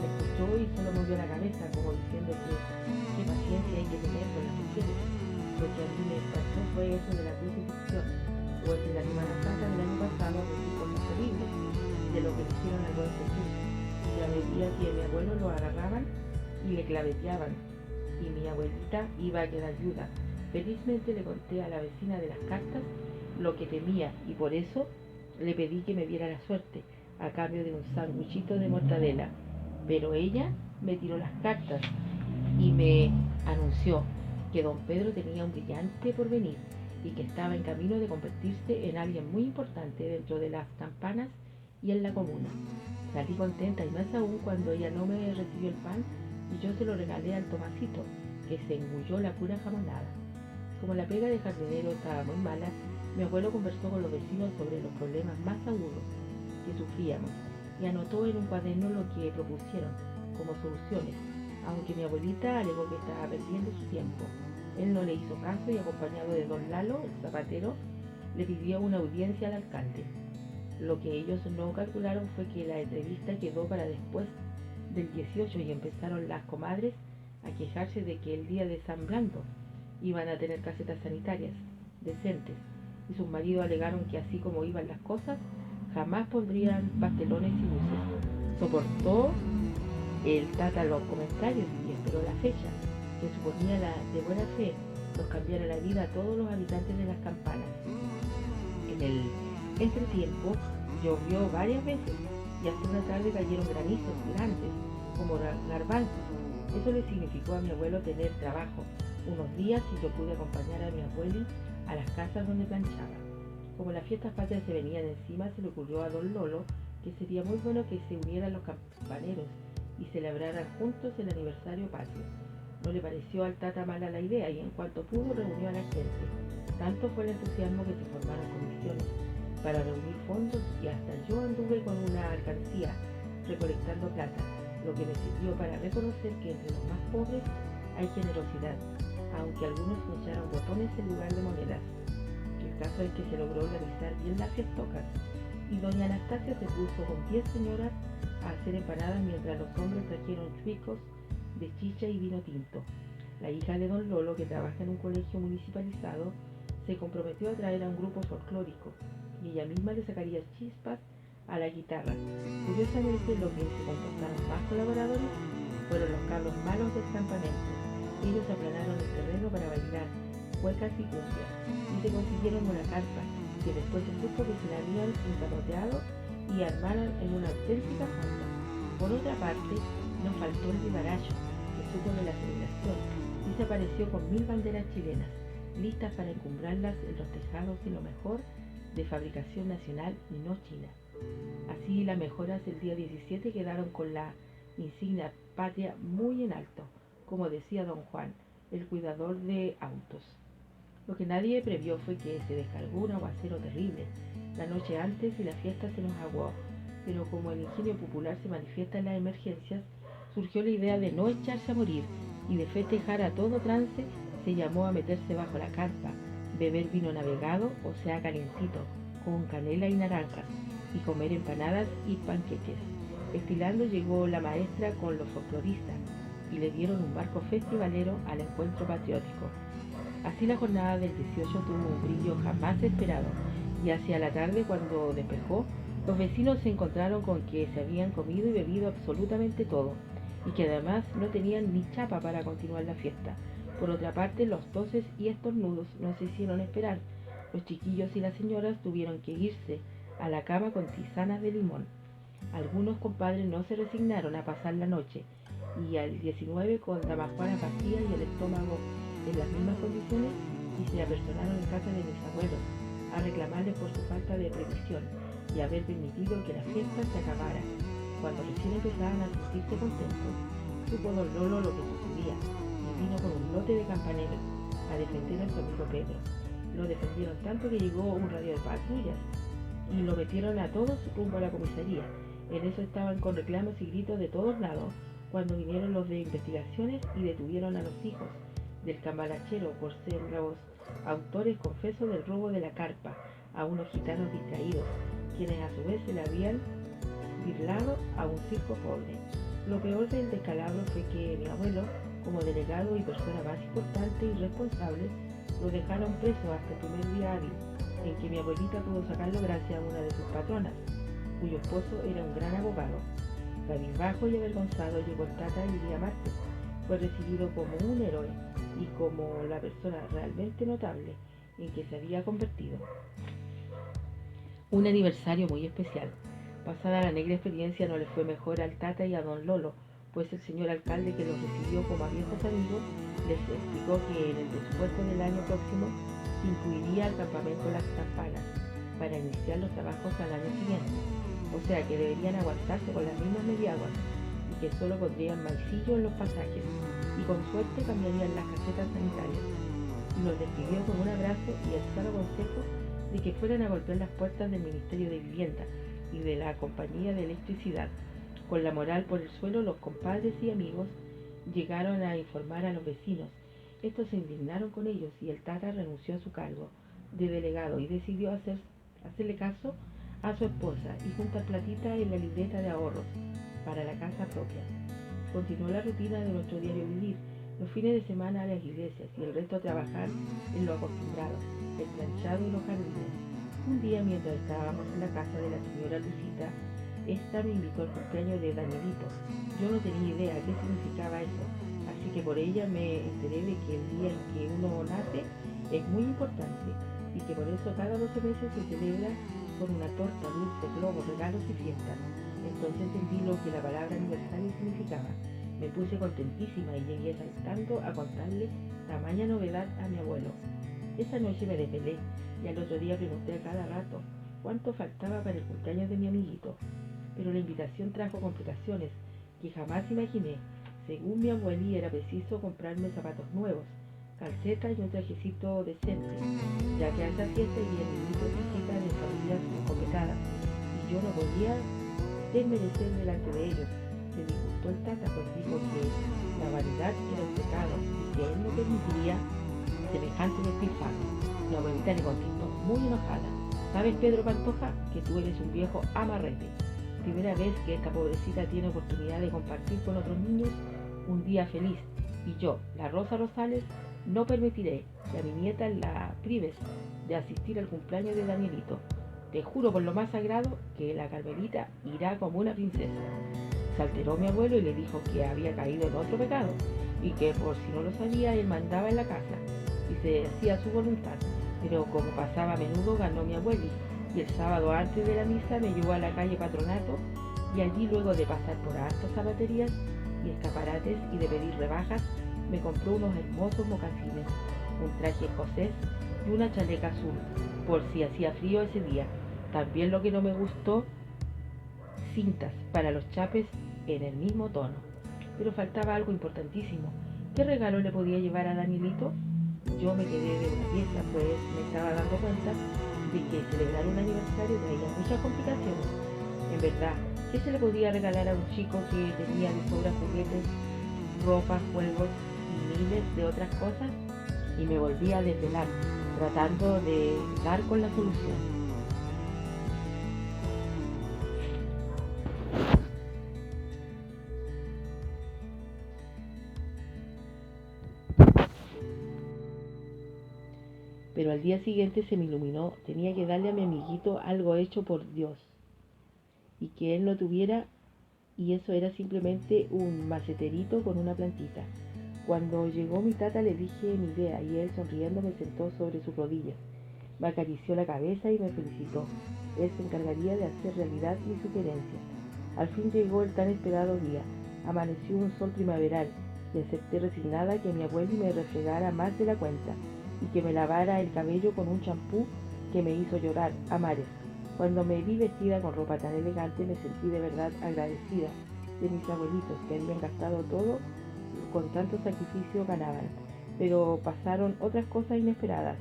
me escuchó y solo movió la cabeza como diciendo que qué paciencia hay que tener con las mujeres. Lo que a mí me pasó fue eso de la crucifixión, pues en la Semana Santa del año pasado recibí cosas terribles de lo que le hicieron al buen Jesús. Ya veía que mi abuelo lo agarraban y le claveteaban, y mi abuelita iba a quedar viuda. Felizmente le conté a la vecina de las cartas lo que temía y por eso le pedí que me diera la suerte a cambio de un sándwichito de mortadela. Pero ella me tiró las cartas y me anunció que don Pedro tenía un brillante porvenir y que estaba en camino de convertirse en alguien muy importante dentro de las campanas y en la comuna. Salí contenta y más aún cuando ella no me recibió el pan y yo se lo regalé al Tomasito, que se engulló la pura jamonada. Como la pega de jardinero estaba muy mala, mi abuelo conversó con los vecinos sobre los problemas más agudos que sufríamos y anotó en un cuaderno lo que propusieron como soluciones, aunque mi abuelita alegó que estaba perdiendo su tiempo. Él no le hizo caso y acompañado de don Lalo, el zapatero, le pidió una audiencia al alcalde. Lo que ellos no calcularon fue que la entrevista quedó para después del 18 y empezaron las comadres a quejarse de que el día de San Blando iban a tener casetas sanitarias decentes y sus maridos alegaron que así como iban las cosas, jamás pondrían pastelones y luces. Soportó el tata los comentarios y esperó la fecha, que suponía la de buena fe nos cambiara la vida a todos los habitantes de las campanas. En el entretiempo llovió varias veces y hasta una tarde cayeron granizos grandes como garbanzos. Eso le significó a mi abuelo tener trabajo unos días y yo pude acompañar a mi abueli a las casas donde planchaba. Como las fiestas patrias se venían encima, se le ocurrió a don Lolo que sería muy bueno que se unieran los campaneros y celebraran juntos el aniversario patrio. No le pareció al tata mala la idea y en cuanto pudo reunió a la gente. Tanto fue el entusiasmo que se formaron comisiones para reunir fondos y hasta yo anduve con una alcancía recolectando plata, lo que me sirvió para reconocer que entre los más pobres hay generosidad, aunque algunos se echaron botones en lugar de monedas. El caso es que se logró organizar bien las fiestocas y doña Anastasia se puso con 10 señoras a hacer empanadas mientras los hombres trajeron chuicos de chicha y vino tinto. La hija de don Lolo, que trabaja en un colegio municipalizado, se comprometió a traer a un grupo folclórico y ella misma le sacaría chispas a la guitarra. Curiosamente, lo que se comportaron más colaboradores fueron los cabros malos del campamento. Ellos aplanaron el terreno para bailar cuecas y cumbias y se consiguieron una carpa que después se supo que se la habían encapoteado y armaron en una auténtica fonda. Por otra parte, nos faltó el vivaracho, que supo de la celebración y se apareció con 1000 banderas chilenas, listas para encumbrarlas en los tejados y lo mejor de fabricación nacional y no china. Así las mejoras del día 17 quedaron con la insignia patria muy en alto, como decía don Juan, el cuidador de autos. Lo que nadie previó fue que se descargó un aguacero terrible la noche antes y la fiesta se nos aguó, pero como el ingenio popular se manifiesta en las emergencias, surgió la idea de no echarse a morir y de festejar a todo trance se llamó a meterse bajo la carpa, beber vino navegado, o sea calientito, con canela y naranjas, y comer empanadas y panqueques. Estilando llegó la maestra con los folcloristas y le dieron un barco festivalero al encuentro patriótico. Así la jornada del 18 tuvo un brillo jamás esperado y hacia la tarde, cuando despejó, los vecinos se encontraron con que se habían comido y bebido absolutamente todo y que además no tenían ni chapa para continuar la fiesta. Por otra parte, los toses y estornudos no se hicieron esperar. Los chiquillos y las señoras tuvieron que irse a la cama con tisanas de limón. Algunos compadres no se resignaron a pasar la noche y al 19 con damajuanas vacías y el estómago en las mismas condiciones y se apersonaron en casa de mis abuelos a reclamarles por su falta de previsión y haber permitido que la fiesta se acabara. Cuando recién empezaban a sentirse contentos, supo don Lolo lo que sucedía y vino con un lote de campaneros a defender a su amigo Pedro. Lo defendieron tanto que llegó un radio de patrullas y lo metieron a todos rumbo a la comisaría. En eso estaban con reclamos y gritos de todos lados cuando vinieron los de investigaciones y detuvieron a los hijos del cambalachero por ser los autores confesos del robo de la carpa a unos gitanos distraídos, quienes a su vez se le habían birlado a un circo pobre. Lo peor del descalabro fue que mi abuelo, como delegado y persona más importante y responsable, lo dejaron preso hasta el primer día hábil, en que mi abuelita pudo sacarlo gracias a una de sus patronas, cuyo esposo era un gran abogado. Cabizbajo y avergonzado llegó el Tata el día martes. Fue recibido como un héroe y como la persona realmente notable en que se había convertido. Un aniversario muy especial. Pasada la negra experiencia no le fue mejor al Tata y a don Lolo, pues el señor alcalde, que los recibió como a viejos amigos, les explicó que en el presupuesto del año próximo se incluiría el campamento Las Campanas para iniciar los trabajos al año siguiente, o sea que deberían aguantarse con las mismas mediaguas y que solo pondrían maicillo en los pasajes y con suerte cambiarían las casetas sanitarias. Y los despidió con un abrazo y el sano consejo de que fueran a golpear las puertas del Ministerio de Vivienda y de la Compañía de Electricidad. Con la moral por el suelo, los compadres y amigos llegaron a informar a los vecinos. Estos se indignaron con ellos y el Tata renunció a su cargo de delegado y decidió hacerle caso a su esposa y juntar platita en la libreta de ahorros para la casa propia. Continuó la rutina de nuestro diario vivir, los fines de semana a las iglesias y el resto a trabajar en lo acostumbrado, el planchado y los jardines. Un día, mientras estábamos en la casa de la señora Lucita, esta me invitó al cumpleaños de Danielito. Yo no tenía idea qué significaba eso, así que por ella me enteré de que el día en que uno nace es muy importante y que por eso cada 12 meses se celebra con una torta, dulce, globos, regalos y fiestas. Entonces entendí lo que la palabra aniversario significaba. Me puse contentísima y llegué saltando a contarle tamaña novedad a mi abuelo. Esa noche me desvelé y al otro día pregunté a cada rato cuánto faltaba para el cumpleaños de mi amiguito. Pero la invitación trajo complicaciones que jamás imaginé. Según mi abuelita, era preciso comprarme zapatos nuevos, calcetas y un trajecito decente, ya que a esa fiesta irían niñitos y chicas de familias escopetadas, y yo no podía desmerecer delante de ellos. Me disgustó el Tata, pues dijo que la vanidad era un pecado y que él no permitiría semejante despilfarro. Mi abuelita le contestó, muy enojada: ¿sabes, Pedro Pantoja, que tú eres un viejo amarrete? Primera vez que esta pobrecita tiene oportunidad de compartir con otros niños un día feliz, y yo, la Rosa Rosales, no permitiré que a mi nieta la prives de asistir al cumpleaños de Danielito. Te juro por lo más sagrado que la Carmelita irá como una princesa. Se alteró mi abuelo y le dijo que había caído en otro pecado y que, por si no lo sabía, él mandaba en la casa y se hacía su voluntad. Pero como pasaba a menudo, ganó mi abuelo, y el sábado antes de la misa me llevó a la calle Patronato, y allí, luego de pasar por hartas zapaterías y escaparates y de pedir rebajas, me compró unos hermosos mocasines, un traje escocés y una chaleca azul, por si hacía frío ese día. También, lo que no me gustó, cintas para los chapes en el mismo tono. Pero faltaba algo importantísimo. ¿Qué regalo le podía llevar a Danielito? Yo me quedé de una pieza, pues me estaba dando cuenta de que celebrar un aniversario traía muchas complicaciones. En verdad, ¿qué se le podía regalar a un chico que tenía de sobra juguetes, ropa, juegos y miles de otras cosas? Y me volví a desvelar, tratando de dar con la solución. Pero al día siguiente se me iluminó. Tenía que darle a mi amiguito algo hecho por Dios y que él no tuviera, y eso era simplemente un maceterito con una plantita. Cuando llegó mi Tata le dije mi idea y él, sonriendo, me sentó sobre sus rodillas. Me acarició la cabeza y me felicitó. Él se encargaría de hacer realidad mi sugerencia. Al fin llegó el tan esperado día. Amaneció un sol primaveral y acepté resignada que mi abuelo me refregara más de la cuenta y que me lavara el cabello con un champú que me hizo llorar a mares. Cuando me vi vestida con ropa tan elegante, me sentí de verdad agradecida de mis abuelitos, que habían gastado todo con tanto sacrificio ganaban. Pero pasaron otras cosas inesperadas.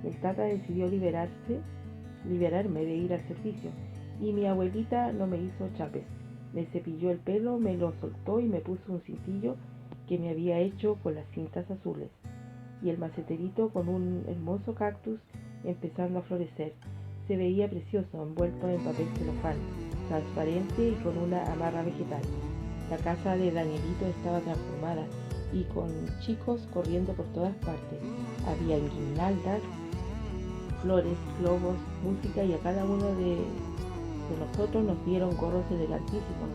El tata decidió liberarme de ir al servicio, y mi abuelita no me hizo chapes. Me cepilló el pelo, me lo soltó y me puso un cintillo que me había hecho con las cintas azules, y el maceterito con un hermoso cactus empezando a florecer. Se veía precioso, envuelto en papel celofán, transparente y con una amarra vegetal. La casa de Danielito estaba transformada y con chicos corriendo por todas partes. Había guirnaldas, flores, globos, música, y a cada uno de nosotros nos dieron gorros elegantísimos,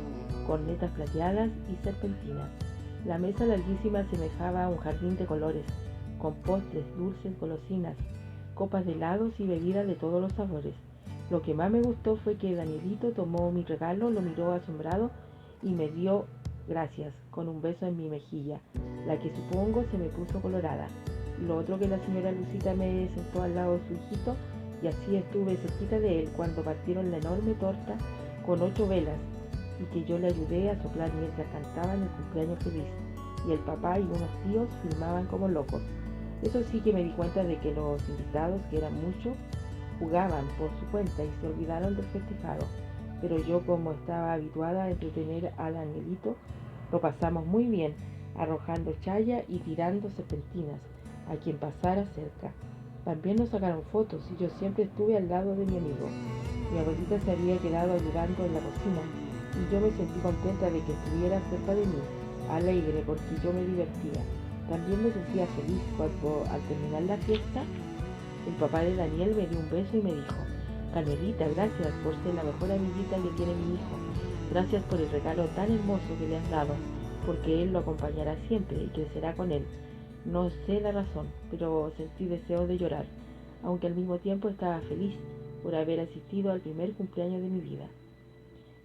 cornetas plateadas y serpentinas. La mesa larguísima semejaba a un jardín de colores, con postres, dulces, golosinas, copas de helados y bebidas de todos los sabores. Lo que más me gustó fue que Danielito tomó mi regalo, lo miró asombrado y me dio gracias con un beso en mi mejilla, la que supongo se me puso colorada. Lo otro, que la señora Lucita me sentó al lado de su hijito, y así estuve cerquita de él cuando partieron la enorme torta con 8 velas, y que yo le ayudé a soplar mientras cantaban el cumpleaños feliz, y el papá y unos tíos filmaban como locos. Eso sí que me di cuenta de que los invitados, que eran muchos, jugaban por su cuenta y se olvidaron del festejado, pero yo, como estaba habituada a entretener a Danielito, lo pasamos muy bien, arrojando chaya y tirando serpentinas a quien pasara cerca. También nos sacaron fotos y yo siempre estuve al lado de mi amigo. Mi abuelita se había quedado ayudando en la cocina y yo me sentí contenta de que estuviera cerca de mí, alegre porque yo me divertía. También me sentía feliz cuando, al terminar la fiesta, el papá de Daniel me dio un beso y me dijo: Carmelita, gracias por ser la mejor amiguita que tiene mi hijo. Gracias por el regalo tan hermoso que le has dado, porque él lo acompañará siempre y crecerá con él. No sé la razón, pero sentí deseo de llorar, aunque al mismo tiempo estaba feliz por haber asistido al primer cumpleaños de mi vida,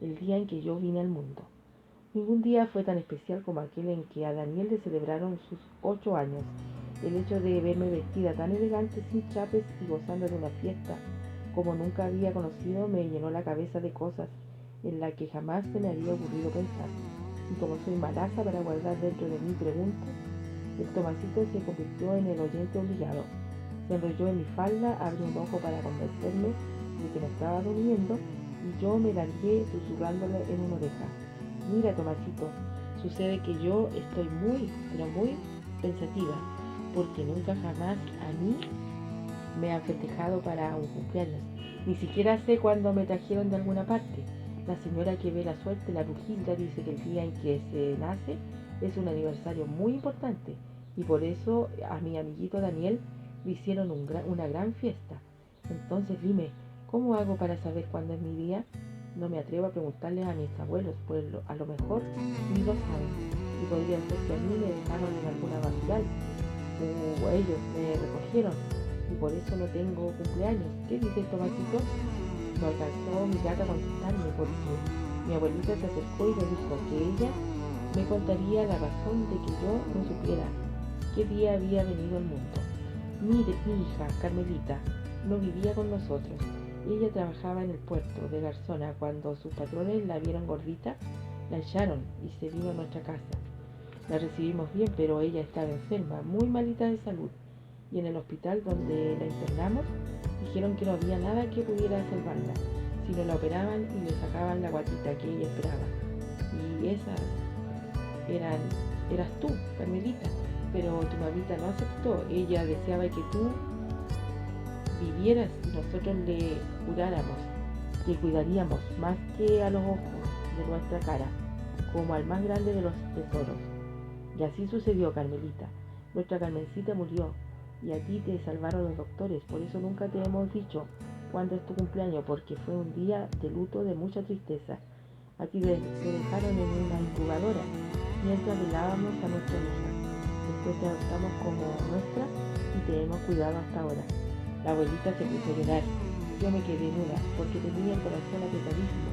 el día en que yo vine al mundo. Ningún día fue tan especial como aquel en que a Daniel le celebraron sus 8 años. El hecho de verme vestida tan elegante, sin chapes y gozando de una fiesta como nunca había conocido, me llenó la cabeza de cosas en las que jamás se me había ocurrido pensar. Y como soy malaza para guardar dentro de mí preguntas, el Tomasito se convirtió en el oyente obligado. Se enrolló en mi falda, abrió un ojo para convencerme de que me estaba durmiendo, y yo me largué susurrándole en una oreja: Mira, Tomasito, sucede que yo estoy muy, pero muy pensativa, porque nunca jamás a mí me han festejado para un cumpleaños. Ni siquiera sé cuándo me trajeron de alguna parte. La señora que ve la suerte, la brujilda, dice que el día en que se nace es un aniversario muy importante, y por eso a mi amiguito Daniel le hicieron una gran fiesta. Entonces dime, ¿cómo hago para saber cuándo es mi día? No me atrevo a preguntarles a mis abuelos, pues a lo mejor ni lo saben, y podría ser que a mí me dejaron en alguna basural, o ellos me recogieron, y por eso no tengo cumpleaños. ¿Qué dice el Tomasito? No alcanzó mi gata a contestarme, porque mi abuelita se acercó y me dijo que ella me contaría la razón de que yo no supiera qué día había venido al mundo. Mire, mi hija, Carmelita, no vivía con nosotros. Ella trabajaba en el puerto de Garzona. Cuando sus patrones la vieron gordita, la echaron y se vino a nuestra casa. La recibimos bien, pero ella estaba enferma, muy malita de salud, y en el hospital donde la internamos dijeron que no había nada que pudiera salvarla, si no la operaban y le sacaban la guatita que ella esperaba. Y esas eras tú, Carmelita, pero tu mamita no aceptó. Ella deseaba que tú vivieras y nosotros le juráramos que cuidaríamos más que a los ojos de nuestra cara, como al más grande de los tesoros. Y así sucedió, Carmelita. Nuestra Carmencita murió y a ti te salvaron los doctores. Por eso nunca te hemos dicho cuándo es tu cumpleaños, porque fue un día de luto, de mucha tristeza. A ti te dejaron en una incubadora mientras velábamos a nuestra hija. Después te adoptamos como nuestra y te hemos cuidado hasta ahora. La abuelita se puso a llorar. Yo me quedé muda porque tenía el corazón apretadísimo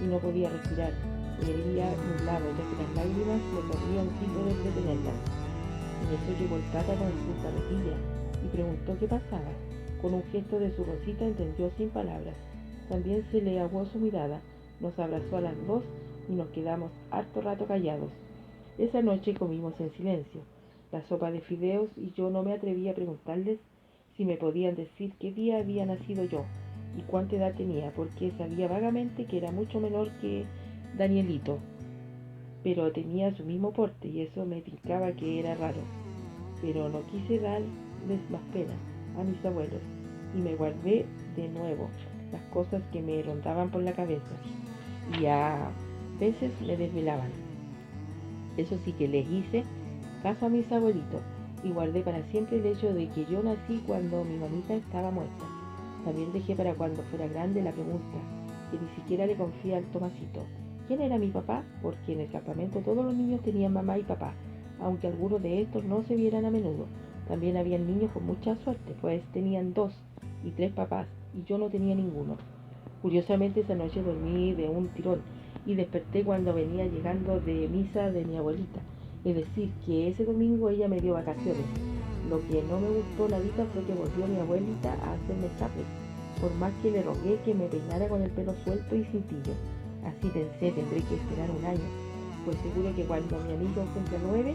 y no podía respirar. Leía mis labios, ya que las lágrimas me corrían sin poder detenerlas. En eso llegó el tata con su carretilla y preguntó qué pasaba. Con un gesto de su rosita entendió sin palabras. También se le aguó su mirada, nos abrazó a las dos y nos quedamos harto rato callados. Esa noche comimos en silencio la sopa de fideos, y yo no me atreví a preguntarles si me podían decir qué día había nacido yo y cuánta edad tenía, porque sabía vagamente que era mucho menor que Danielito, pero tenía su mismo porte y eso me indicaba que era raro. Pero no quise darles más pena a mis abuelos y me guardé de nuevo las cosas que me rondaban por la cabeza y a veces me desvelaban. Eso sí que les hice caso a mis abuelitos y guardé para siempre el hecho de que yo nací cuando mi mamita estaba muerta. También dejé para cuando fuera grande la pregunta, que ni siquiera le confié al Tomasito. ¿Quién era mi papá? Porque en el campamento todos los niños tenían mamá y papá, aunque algunos de estos no se vieran a menudo. También habían niños con mucha suerte, pues tenían 2 y 3 papás, y yo no tenía ninguno. Curiosamente esa noche dormí de un tirón y desperté cuando venía llegando de misa de mi abuelita. Es decir, que ese domingo ella me dio vacaciones. Lo que no me gustó nadita fue que volvió mi abuelita a hacerme zapes, por más que le rogué que me peinara con el pelo suelto y cintillo. Así pensé, tendré que esperar un año, pues seguro que cuando mi amigo cumpla 9,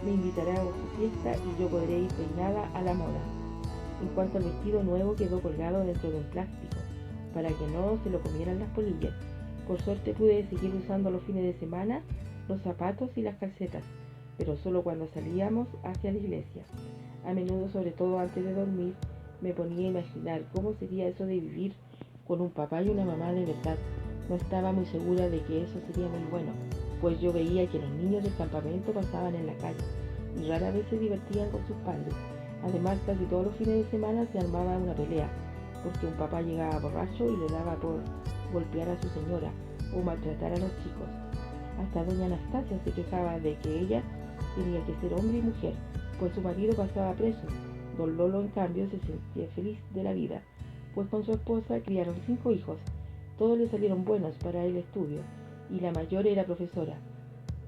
me invitará a su fiesta y yo podré ir peinada a la moda. En cuanto al vestido nuevo, quedó colgado dentro de un plástico, para que no se lo comieran las polillas. Por suerte pude seguir usando los fines de semana los zapatos y las calcetas, pero solo cuando salíamos hacia la iglesia. A menudo, sobre todo antes de dormir, me ponía a imaginar cómo sería eso de vivir con un papá y una mamá de verdad. No estaba muy segura de que eso sería muy bueno, pues yo veía que los niños del campamento pasaban en la calle y rara vez se divertían con sus padres. Además, casi todos los fines de semana se armaba una pelea, porque un papá llegaba borracho y le daba por golpear a su señora o maltratar a los chicos. Hasta doña Anastasia se quejaba de que ella tenía que ser hombre y mujer, pues su marido pasaba preso. Don Lolo, en cambio, se sentía feliz de la vida, pues con su esposa criaron 5 hijos. Todos le salieron buenos para el estudio, y la mayor era profesora.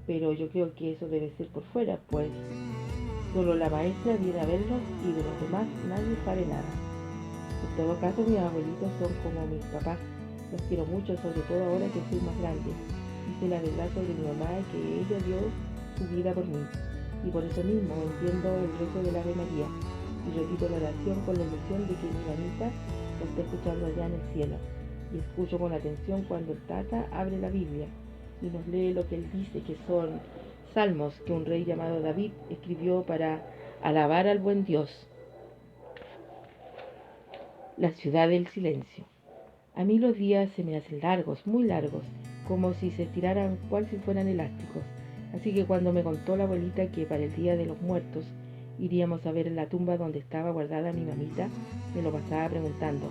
Pero yo creo que eso debe ser por fuera, pues solo la maestra viene a verlos y de los demás nadie sabe nada. En todo caso, mis abuelitos son como mis papás. Los quiero mucho, sobre todo ahora que soy más grande. Y sé la verdad sobre mi mamá y que ella dio su vida por mí. Y por eso mismo entiendo el rezo del Ave María y repito la oración con la ilusión de que mi mamita lo está escuchando allá en el cielo. Y escucho con atención cuando el Tata abre la Biblia y nos lee lo que él dice, que son salmos que un rey llamado David escribió para alabar al buen Dios. La ciudad del silencio. A mí los días se me hacen largos, muy largos, como si se estiraran cual si fueran elásticos. Así que cuando me contó la abuelita que para el Día de los Muertos iríamos a ver en la tumba donde estaba guardada mi mamita, me lo pasaba preguntando: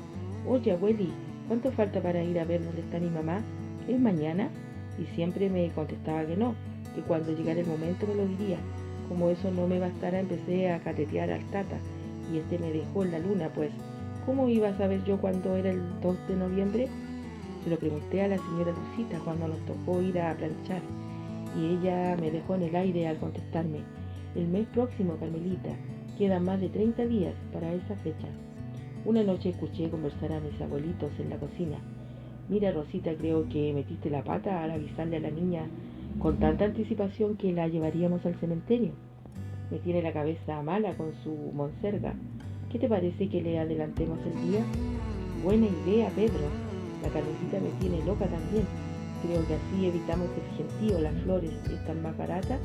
oye, abueli, ¿cuánto falta para ir a ver dónde está mi mamá? ¿Es mañana? Y siempre me contestaba que no, que cuando llegara el momento me lo diría. Como eso no me bastara, empecé a catetear al Tata, y este me dejó en la luna, pues ¿cómo iba a saber yo cuándo era el 2 de noviembre? Se lo pregunté a la señora Lucita cuando nos tocó ir a planchar, y ella me dejó en el aire al contestarme: el mes próximo, Carmelita, quedan más de 30 días para esa fecha. Una noche escuché conversar a mis abuelitos en la cocina. Mira, Rosita, creo que metiste la pata al avisarle a la niña con tanta anticipación que la llevaríamos al cementerio. Me tiene la cabeza mala con su monserga. ¿Qué te parece que le adelantemos el día? Buena idea, Pedro. La Carmelita me tiene loca también. Creo que así evitamos el gentío, las flores están más baratas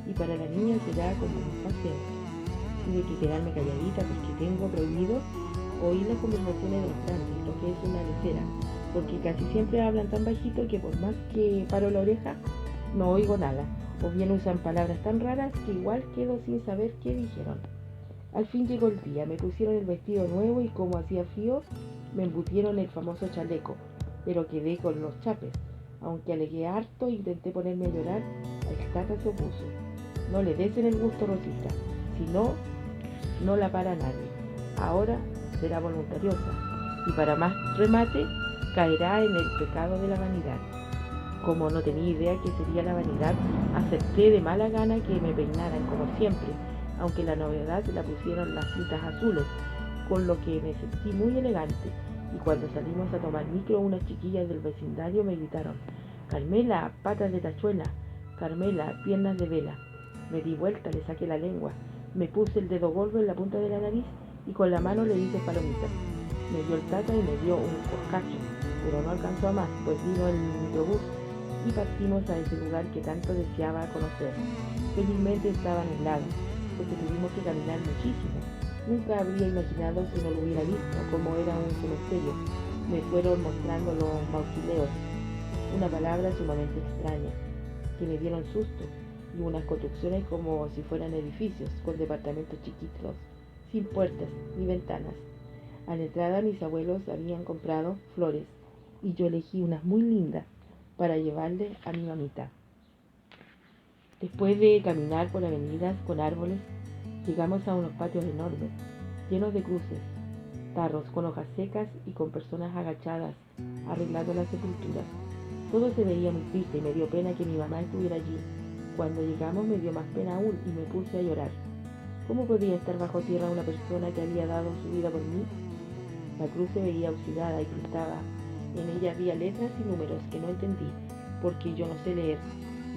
y para la niña será como un paseo. Tuve que quedarme calladita porque tengo prohibido oír las conversaciones de los grandes, lo que es una lecera, porque casi siempre hablan tan bajito que por más que paro la oreja, no oigo nada, o bien usan palabras tan raras que igual quedo sin saber qué dijeron. Al fin llegó el día, me pusieron el vestido nuevo y como hacía frío, me embutieron el famoso chaleco, pero quedé con los chapes. Aunque alegué harto e intenté ponerme a llorar, el Tata se opuso. No le des en el gusto, Rosita, si no, no la para nadie. Ahora será voluntariosa y para más remate caerá en el pecado de la vanidad. Como no tenía idea que sería la vanidad, acepté de mala gana que me peinaran como siempre, aunque la novedad la pusieron las cintas azules, con lo que me sentí muy elegante. Y cuando salimos a tomar micro, unas chiquillas del vecindario me gritaron: Carmela, patas de tachuela, Carmela, piernas de vela. Me di vuelta, le saqué la lengua, me puse el dedo gordo en la punta de la nariz y con la mano le hice palomitas. Me dio el tata y me dio un coscacho, pero no alcanzó a más, pues vino el microbús y partimos a ese lugar que tanto deseaba conocer. Felizmente estaba nublado, porque tuvimos que caminar muchísimo. Nunca habría imaginado si no lo hubiera visto, cómo era un cementerio. Me fueron mostrando los mausoleos, una palabra sumamente extraña, que me dieron susto, y unas construcciones como si fueran edificios, con departamentos chiquitos, sin puertas ni ventanas. A la entrada mis abuelos habían comprado flores, y yo elegí unas muy lindas para llevarle a mi mamita. Después de caminar por avenidas con árboles, llegamos a unos patios enormes, llenos de cruces, tarros con hojas secas y con personas agachadas, arreglando las sepulturas. Todo se veía muy triste y me dio pena que mi mamá estuviera allí. Cuando llegamos me dio más pena aún y me puse a llorar. ¿Cómo podía estar bajo tierra una persona que había dado su vida por mí? La cruz se veía oxidada y pintaba. En ella había letras y números que no entendí, porque yo no sé leer,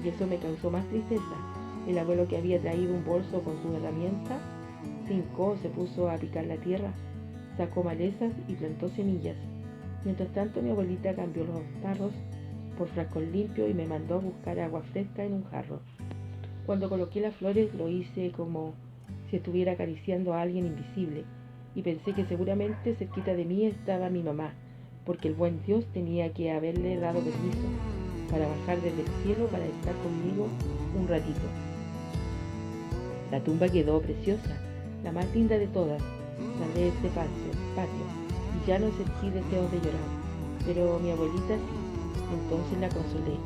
y eso me causó más tristeza. El abuelo, que había traído un bolso con su herramienta, se puso a picar la tierra, sacó malezas y plantó semillas. Mientras tanto, mi abuelita cambió los tarros por frascos limpios y me mandó a buscar agua fresca en un jarro. Cuando coloqué las flores lo hice como si estuviera acariciando a alguien invisible, y pensé que seguramente cerquita de mí estaba mi mamá, porque el buen Dios tenía que haberle dado permiso para bajar desde el cielo para estar conmigo un ratito. La tumba quedó preciosa, la más linda de todas, la de este patio, y ya no sentí deseos de llorar, pero mi abuelita sí. Entonces la consolé.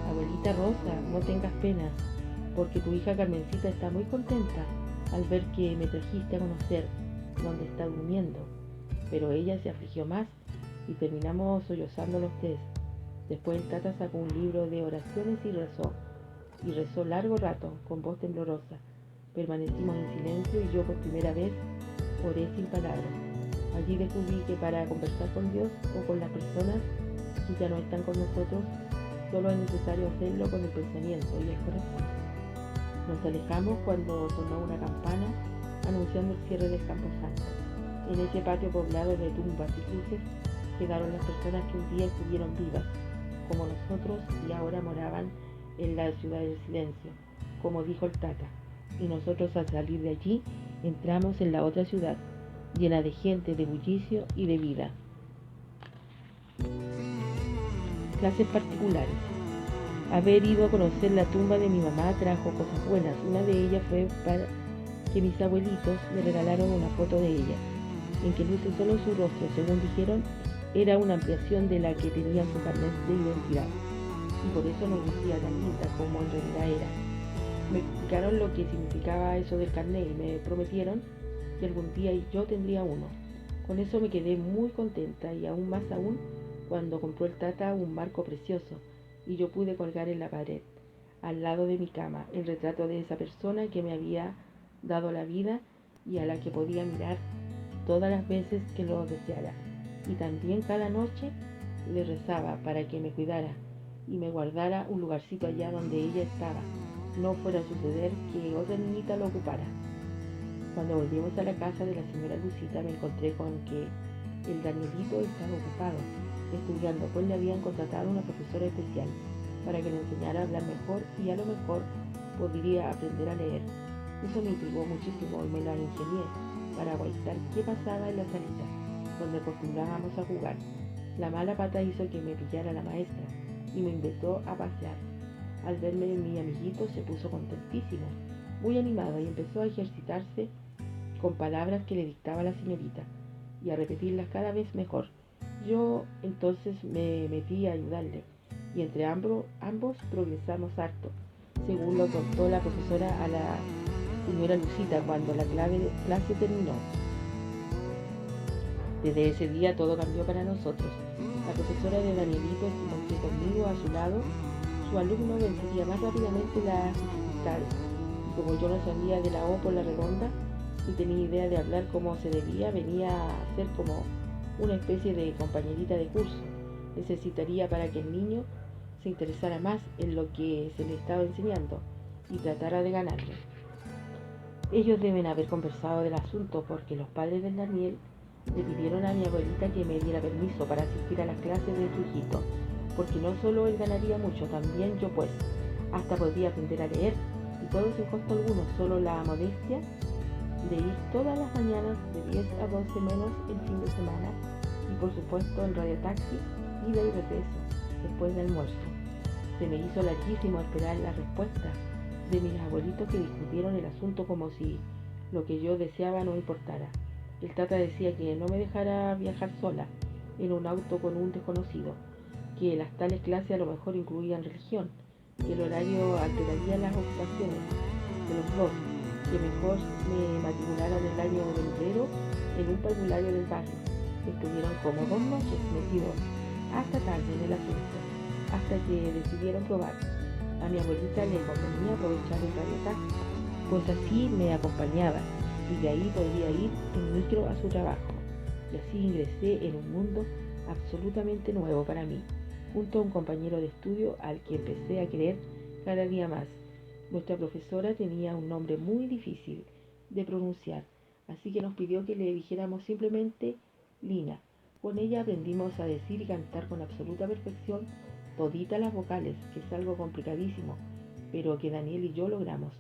Abuelita Rosa, no tengas pena, porque tu hija Carmencita está muy contenta al ver que me trajiste a conocer dónde está durmiendo. Pero ella se afligió más y terminamos sollozando los tres. Después el tata sacó un libro de oraciones y rezó largo rato, con voz temblorosa. Permanecimos en silencio y yo por primera vez oré sin palabras. Allí descubrí que para conversar con Dios o con las personas que ya no están con nosotros, solo es necesario hacerlo con el pensamiento y el corazón. Nos alejamos cuando sonó una campana anunciando el cierre del camposanto. En ese patio poblado de tumbas y cruces quedaron las personas que un día estuvieron vivas, como nosotros, y ahora moraban en la ciudad del silencio, como dijo el tata. Y nosotros, al salir de allí, entramos en la otra ciudad, llena de gente, de bullicio y de vida. Clases particulares. Haber ido a conocer la tumba de mi mamá trajo cosas buenas. Una de ellas fue para que mis abuelitos me regalaron una foto de ella, en que luce solo su rostro. Según dijeron, era una ampliación de la que tenía su carnet de identidad, y por eso no lucía tan linda como en realidad era. Me explicaron lo que significaba eso del carnet y me prometieron que algún día yo tendría uno. Con eso me quedé muy contenta, y aún más aún cuando compró el tata un marco precioso y yo pude colgar en la pared, al lado de mi cama, el retrato de esa persona que me había dado la vida y a la que podía mirar todas las veces que lo deseara. Y también cada noche le rezaba para que me cuidara y me guardara un lugarcito allá donde ella estaba, no fuera a suceder que otra niñita lo ocupara. Cuando volvimos a la casa de la señora Lucita me encontré con que el Danielito estaba ocupado estudiando, pues le habían contratado una profesora especial para que le enseñara a hablar mejor y a lo mejor podría aprender a leer. Eso me intrigó muchísimo y me la ingenié para aguantar qué pasaba en la salita, donde acostumbrábamos a jugar. La mala pata hizo que me pillara la maestra y me invitó a pasear. Al verme mi amiguito se puso contentísimo, muy animado, y empezó a ejercitarse con palabras que le dictaba la señorita y a repetirlas cada vez mejor. Yo entonces me metí a ayudarle y entre ambos progresamos harto, según lo contó la profesora a la señora Lucita cuando la clase terminó. Desde ese día todo cambió para nosotros. La profesora de Danielito estimó que conmigo a su lado su alumno vencería más rápidamente las dificultades, y como yo no sabía de la O por la redonda ni tenía idea de hablar como se debía, venía a ser como una especie de compañerita de curso. Necesitaría para que el niño se interesara más en lo que se le estaba enseñando y tratara de ganarle. Ellos deben haber conversado del asunto porque los padres de Daniel le pidieron a mi abuelita que me diera permiso para asistir a las clases de su hijito, porque no solo él ganaría mucho, también yo pues, hasta podría aprender a leer, y todo sin costo alguno, solo la modestia de ir todas las mañanas de 10 a 12 menos el fin de semana, y por supuesto el radiotaxi, ida y regreso, después del almuerzo. Se me hizo larguísimo esperar la respuesta de mis abuelitos que discutieron el asunto como si lo que yo deseaba no importara. El tata decía que no me dejara viajar sola en un auto con un desconocido, que las tales clases a lo mejor incluían religión, que el horario alteraría las ocupaciones de los dos, que mejor me matriculara en el año venidero en un parvulario del barrio. Estuvieron como 2 noches metidos hasta tarde en el asunto, hasta que decidieron probar. A mi abuelita le convenía aprovechar el radiotaxi, pues así me acompañaba y de ahí podía ir en micro a su trabajo. Y así ingresé en un mundo absolutamente nuevo para mí, junto a un compañero de estudio al que empecé a querer cada día más. Nuestra profesora tenía un nombre muy difícil de pronunciar, así que nos pidió que le dijéramos simplemente Lina. Con ella aprendimos a decir y cantar con absoluta perfección toditas las vocales, que es algo complicadísimo, pero que Daniel y yo logramos.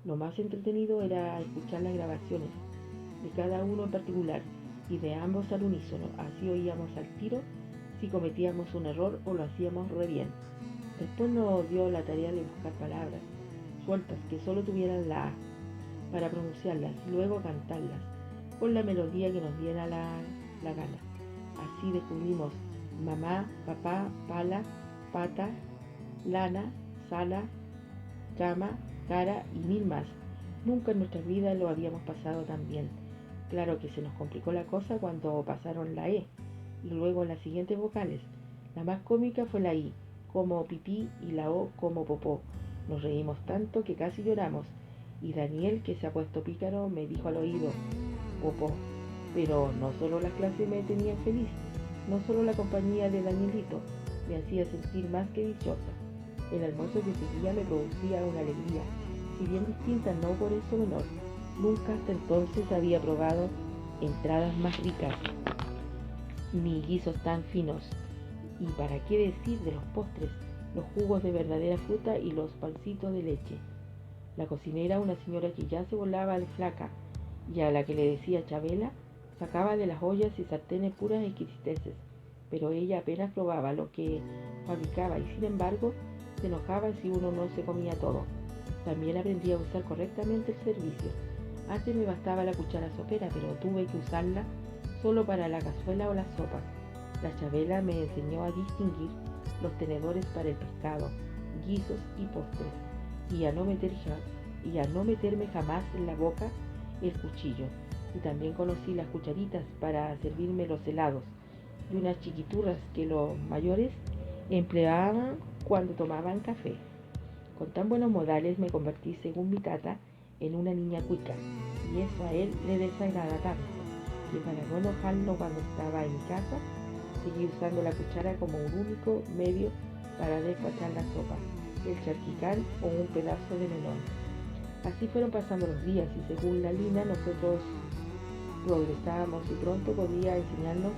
Lo más entretenido era escuchar las grabaciones de cada uno en particular y de ambos al unísono. Así oíamos al tiro si cometíamos un error o lo hacíamos re bien. Después nos dio la tarea de buscar palabras sueltas que solo tuvieran la A para pronunciarlas y luego cantarlas con la melodía que nos diera la gana. Así descubrimos mamá, papá, pala, pata, lana, sala, cama, cara y mil más. Nunca en nuestras vidas lo habíamos pasado tan bien. Claro que se nos complicó la cosa cuando pasaron la E y luego las siguientes vocales. La más cómica fue la I, como pipí, y la O como popó. Nos reímos tanto que casi lloramos, y Daniel, que se ha puesto pícaro, me dijo al oído, popó. Pero no solo las clases me tenían feliz, no solo la compañía de Danielito me hacía sentir más que dichosa. El almuerzo que seguía me producía una alegría, si bien distinta, no por eso menor. Nunca hasta entonces había probado entradas más ricas, ni guisos tan finos. Y para qué decir de los postres, los jugos de verdadera fruta y los pancitos de leche. La cocinera, una señora que ya se volaba de flaca y a la que le decía Chabela, sacaba de las ollas y sartenes puras exquisiteces, pero ella apenas probaba lo que fabricaba y sin embargo se enojaba si uno no se comía todo. También aprendí a usar correctamente el servicio. Antes me bastaba la cuchara sopera, pero tuve que usarla solo para la cazuela o la sopa. La Chabela me enseñó a distinguir los tenedores para el pescado, guisos y postres, y a no meterme jamás en la boca el cuchillo. Y también conocí las cucharitas para servirme los helados, y unas chiquiturras que los mayores empleaban cuando tomaban café. Con tan buenos modales me convertí, según mi tata, en una niña cuica, y eso a él le desagrada tanto, que para no enojarlo cuando estaba en mi casa, seguí usando la cuchara como un único medio para despachar la sopa, el charquicán o un pedazo de melón. Así fueron pasando los días y según la Lina nosotros progresábamos y pronto podía enseñarnos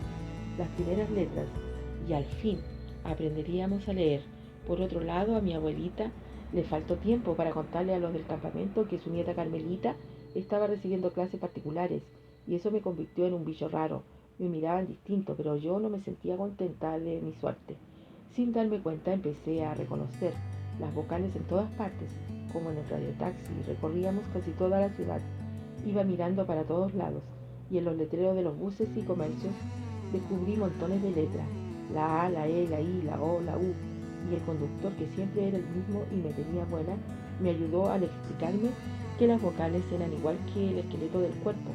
las primeras letras y al fin aprenderíamos a leer. Por otro lado, a mi abuelita le faltó tiempo para contarle a los del campamento que su nieta Carmelita estaba recibiendo clases particulares y eso me convirtió en un bicho raro. Me miraban distinto, pero yo no me sentía contenta de mi suerte. Sin darme cuenta empecé a reconocer las vocales en todas partes, como en el radiotaxi. Recorríamos casi toda la ciudad. Iba mirando para todos lados y en los letreros de los buses y comercios descubrí montones de letras, la A, la E, la I, la O, la U, y el conductor, que siempre era el mismo y me tenía buena, me ayudó al explicarme que las vocales eran igual que el esqueleto del cuerpo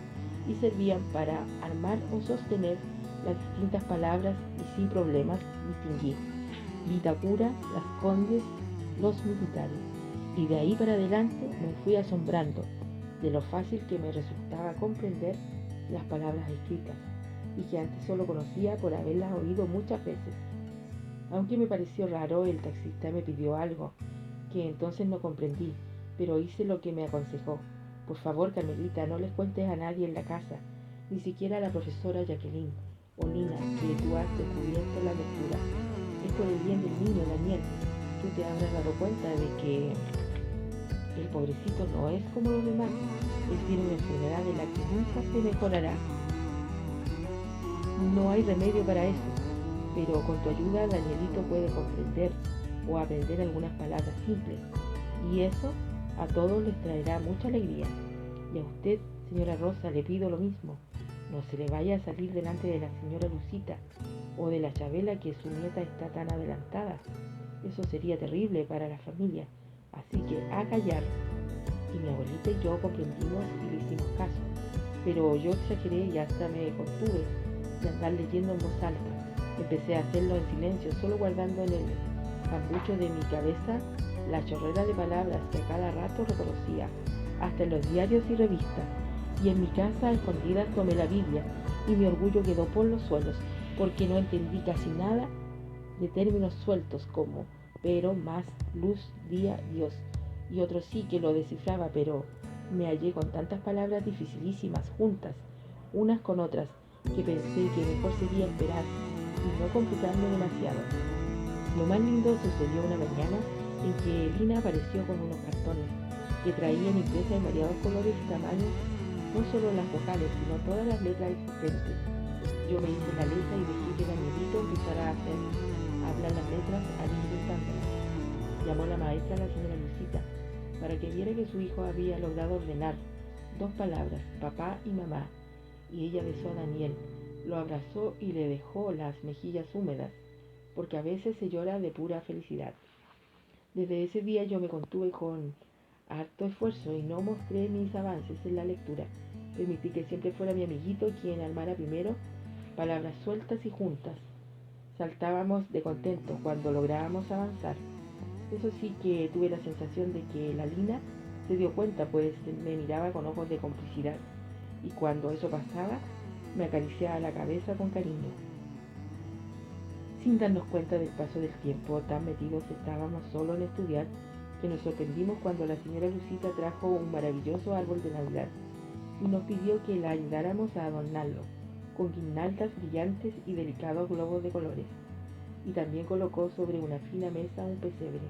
y servían para armar o sostener las distintas palabras y sin problemas distinguir Vitacura, Las Condes, los militares. Y de ahí para adelante me fui asombrando de lo fácil que me resultaba comprender las palabras escritas y que antes solo conocía por haberlas oído muchas veces. Aunque me pareció raro, el taxista me pidió algo que entonces no comprendí, pero hice lo que me aconsejó, Por favor, Carmelita, no les cuentes a nadie en la casa, ni siquiera a la profesora Jacqueline o Nina, que tú has descubierto la lectura. Es por el bien del niño, Daniel. Tú te habrás dado cuenta de que el pobrecito no es como los demás. Él tiene una enfermedad de la que nunca se mejorará. No hay remedio para eso, pero con tu ayuda Danielito puede comprender o aprender algunas palabras simples, y eso a todos les traerá mucha alegría. Y a usted, señora Rosa, le pido lo mismo. No se le vaya a salir delante de la señora Lucita o de la Chabela que su nieta está tan adelantada. Eso sería terrible para la familia. Así que a callar. Y mi abuelita y yo comprendimos y le hicimos caso. Pero yo exageré y hasta me contuve de andar leyendo en voz alta. Empecé a hacerlo en silencio, solo guardando en el cambucho de mi cabeza la chorrera de palabras que a cada rato reconocía, hasta en los diarios y revistas. Y en mi casa, a escondidas, tomé la Biblia y mi orgullo quedó por los suelos, porque no entendí casi nada de términos sueltos como pero, más, luz, día, Dios. Y otro sí que lo descifraba, pero me hallé con tantas palabras dificilísimas juntas, unas con otras, que pensé que mejor sería esperar y no complicarme demasiado. Lo más lindo sucedió una mañana en que Lina apareció con unos cartones que traían impresas en variados colores y tamaños, no solo las vocales, sino todas las letras existentes. Yo me hice la letra y dejé que Danielito empezara a hablar las letras al ir juntándolas. Llamó la maestra a la señora Lucita para que viera que su hijo había logrado ordenar dos palabras, papá y mamá, y ella besó a Daniel, lo abrazó y le dejó las mejillas húmedas, porque a veces se llora de pura felicidad. Desde ese día yo me contuve con harto esfuerzo y no mostré mis avances en la lectura. Permití que siempre fuera mi amiguito quien armara primero palabras sueltas y juntas. Saltábamos de contento cuando lográbamos avanzar. Eso sí que tuve la sensación de que la Lina se dio cuenta, pues me miraba con ojos de complicidad, y cuando eso pasaba, me acariciaba la cabeza con cariño. Sin darnos cuenta del paso del tiempo, tan metidos estábamos solo en estudiar, que nos sorprendimos cuando la señora Lucita trajo un maravilloso árbol de Navidad y nos pidió que la ayudáramos a adornarlo con guirnaldas brillantes y delicados globos de colores, y también colocó sobre una fina mesa un pesebre.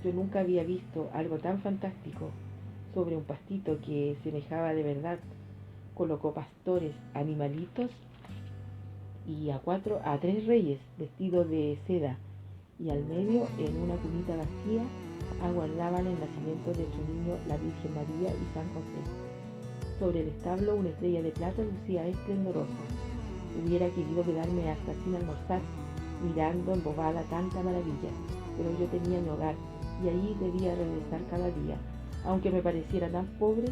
Yo nunca había visto algo tan fantástico. Sobre un pastito que semejaba de verdad, colocó pastores, animalitos y a tres reyes vestidos de seda, y al medio, en una cunita vacía, aguardaban el nacimiento de su niño la Virgen María y San José. Sobre el establo una estrella de plata lucía esplendorosa. Hubiera querido quedarme hasta sin almorzar, mirando embobada tanta maravilla, pero yo tenía mi hogar y ahí debía regresar cada día, aunque me pareciera tan pobre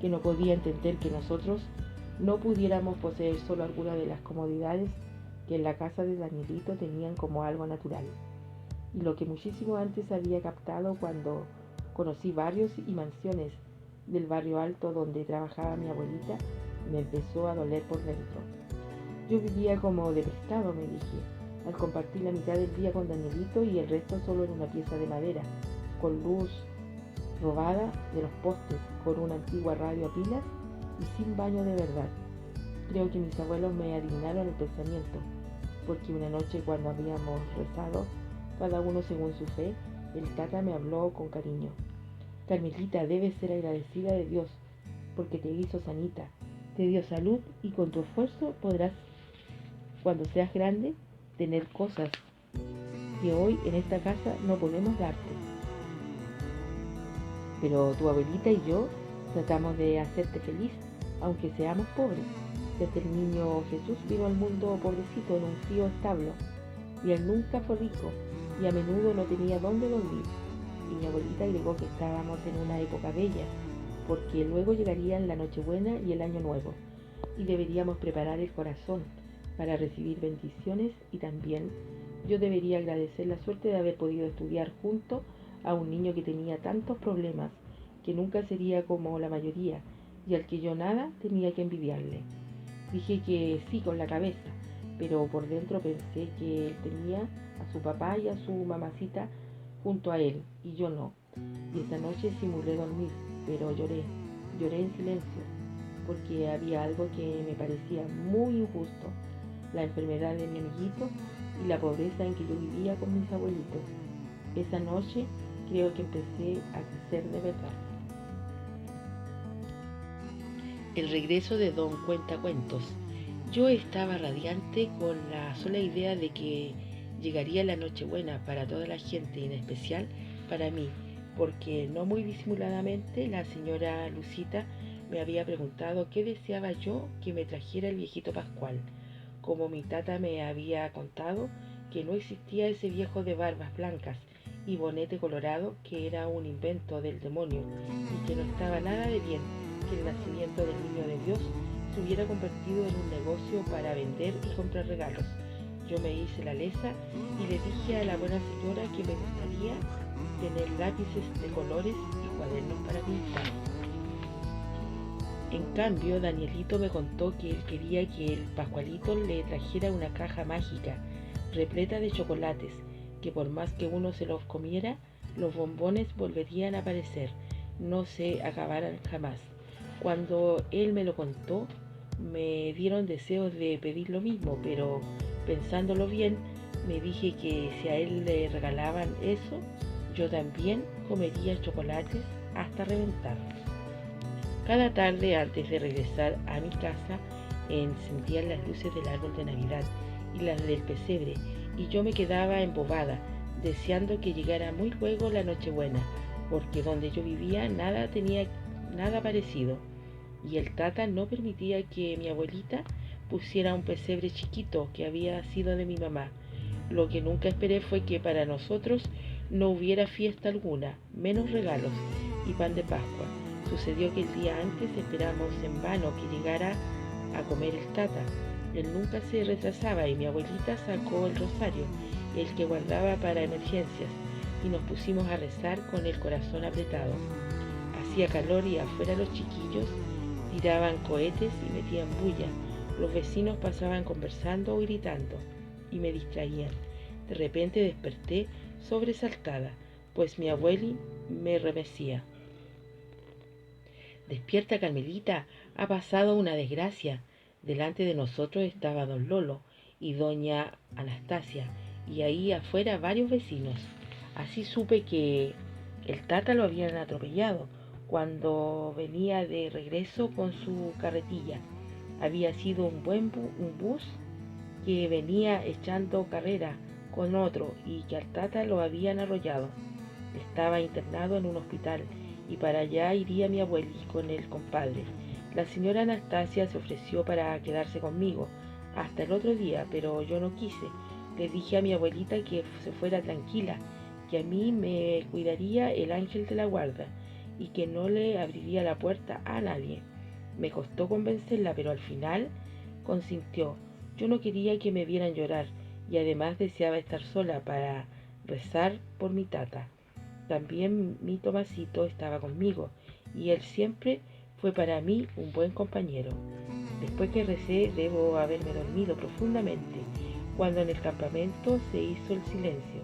que no podía entender que nosotros no pudiéramos poseer solo algunas de las comodidades que en la casa de Danielito tenían como algo natural. Y lo que muchísimo antes había captado cuando conocí barrios y mansiones del barrio alto donde trabajaba mi abuelita, me empezó a doler por dentro. Yo vivía como de prestado, me dije, al compartir la mitad del día con Danielito y el resto solo en una pieza de madera, con luz robada de los postes, con una antigua radio a pilas y sin baño de verdad. Creo que mis abuelos me adivinaron el pensamiento, porque una noche cuando habíamos rezado, cada uno según su fe, el tata me habló con cariño. Carmelita, debes ser agradecida de Dios, porque te hizo sanita, te dio salud y con tu esfuerzo podrás, cuando seas grande, tener cosas que hoy en esta casa no podemos darte. Pero tu abuelita y yo tratamos de hacerte feliz, aunque seamos pobres. Desde el niño Jesús vino al mundo pobrecito en un frío establo, y él nunca fue rico, y a menudo no tenía dónde dormir. Y mi abuelita agregó que estábamos en una época bella, porque luego llegarían la Nochebuena y el Año Nuevo, y deberíamos preparar el corazón para recibir bendiciones, y también yo debería agradecer la suerte de haber podido estudiar junto a un niño que tenía tantos problemas, que nunca sería como la mayoría, y al que yo nada tenía que envidiarle. Dije que sí con la cabeza, pero por dentro pensé que él tenía a su papá y a su mamacita junto a él, y yo no. Y esa noche simulé dormir, pero lloré. Lloré en silencio, porque había algo que me parecía muy injusto, la enfermedad de mi amiguito y la pobreza en que yo vivía con mis abuelitos. Esa noche creo que empecé a crecer de verdad. El regreso de Don Cuentacuentos. Yo estaba radiante con la sola idea de que llegaría la Nochebuena para toda la gente y en especial para mí, porque no muy disimuladamente la señora Lucita me había preguntado qué deseaba yo que me trajera el viejito Pascual. Como mi tata me había contado que no existía ese viejo de barbas blancas y bonete colorado que era un invento del demonio y que no estaba nada de bien que el nacimiento del niño de Dios se hubiera convertido en un negocio para vender y comprar regalos. Yo me hice la lesa y le dije a la buena señora que me gustaría tener lápices de colores y cuadernos para pintar. En cambio, Danielito me contó que él quería que el Pascualito le trajera una caja mágica repleta de chocolates, que por más que uno se los comiera, los bombones volverían a aparecer, no se acabaran jamás. Cuando él me lo contó, me dieron deseos de pedir lo mismo, pero pensándolo bien, me dije que si a él le regalaban eso, yo también comería chocolates hasta reventar. Cada tarde antes de regresar a mi casa, encendían las luces del árbol de Navidad y las del pesebre, y yo me quedaba embobada, deseando que llegara muy luego la Nochebuena, porque donde yo vivía nada tenía nada parecido, y el tata no permitía que mi abuelita pusiera un pesebre chiquito que había sido de mi mamá. Lo que nunca esperé fue que para nosotros no hubiera fiesta alguna, menos regalos y pan de Pascua. Sucedió que el día antes esperamos en vano que llegara a comer el tata. Él nunca se retrasaba y mi abuelita sacó el rosario, el que guardaba para emergencias, y nos pusimos a rezar con el corazón apretado. Hacía calor y afuera los chiquillos tiraban cohetes y metían bulla. Los vecinos pasaban conversando o gritando y me distraían. De repente desperté sobresaltada, pues mi abueli me remecía. Despierta, Carmelita, ha pasado una desgracia. Delante de nosotros estaba don Lolo y doña Anastasia, y ahí afuera varios vecinos. Así supe que el tata lo habían atropellado cuando venía de regreso con su carretilla. Había sido un bus que venía echando carrera con otro y que al tata lo habían arrollado. Estaba internado en un hospital y para allá iría mi abueli con el compadre. La señora Anastasia se ofreció para quedarse conmigo hasta el otro día, pero yo no quise. Le dije a mi abuelita que se fuera tranquila, que a mí me cuidaría el ángel de la guarda y que no le abriría la puerta a nadie. Me costó convencerla, pero al final consintió. Yo no quería que me vieran llorar y además deseaba estar sola para rezar por mi tata. También mi Tomasito estaba conmigo y él siempre fue para mí un buen compañero. Después que recé debo haberme dormido profundamente cuando en el campamento se hizo el silencio.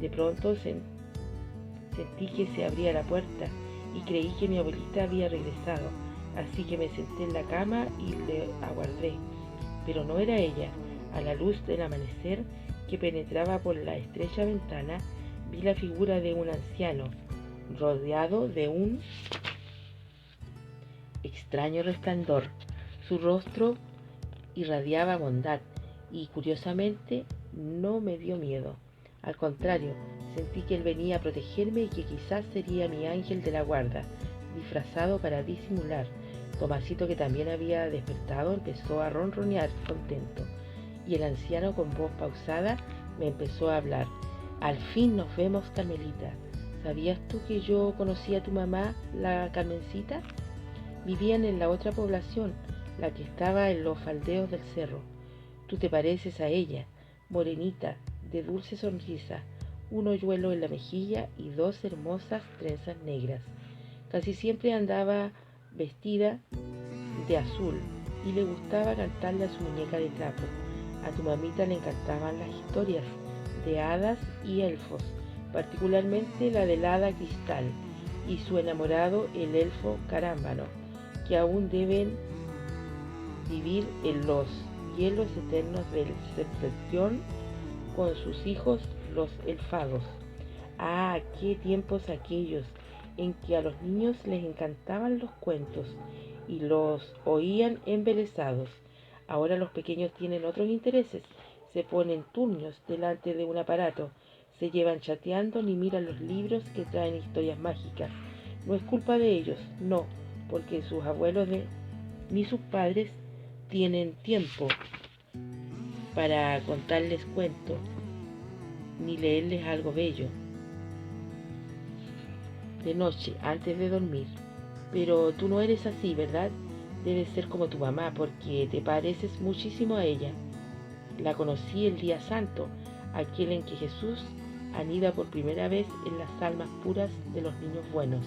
De pronto sentí que se abría la puerta y creí que mi abuelita había regresado, así que me senté en la cama y le aguardé. Pero no era ella. A la luz del amanecer que penetraba por la estrecha ventana, vi la figura de un anciano, rodeado de un extraño resplandor. Su rostro irradiaba bondad y, curiosamente, no me dio miedo. Al contrario, sentí que él venía a protegerme y que quizás sería mi ángel de la guarda, disfrazado para disimular. Tomasito, que también había despertado, empezó a ronronear contento, y el anciano con voz pausada me empezó a hablar. Al fin nos vemos, Carmelita. ¿Sabías tú que yo conocí a tu mamá, la Carmencita? Vivían en la otra población, la que estaba en los faldeos del cerro. Tú te pareces a ella, morenita, de dulce sonrisa, un hoyuelo en la mejilla y dos hermosas trenzas negras. Casi siempre andaba vestida de azul y le gustaba cantarle a su muñeca de trapo. A tu mamita le encantaban las historias de hadas y elfos, particularmente la del hada Cristal y su enamorado el elfo Carámbano. que aún deben vivir en los hielos eternos de septentrión con sus hijos los elfados. Ah, qué tiempos aquellos en que a los niños les encantaban los cuentos y los oían embelesados. Ahora los pequeños tienen otros intereses, se ponen turnos delante de un aparato, se llevan chateando ni miran los libros que traen historias mágicas. No es culpa de ellos, no, porque sus abuelos ni sus padres tienen tiempo para contarles cuentos ni leerles algo bello de noche antes de dormir. Pero tú no eres así, ¿verdad? Debes ser como tu mamá porque te pareces muchísimo a ella. La conocí el día santo, aquel en que Jesús anida por primera vez en las almas puras de los niños buenos.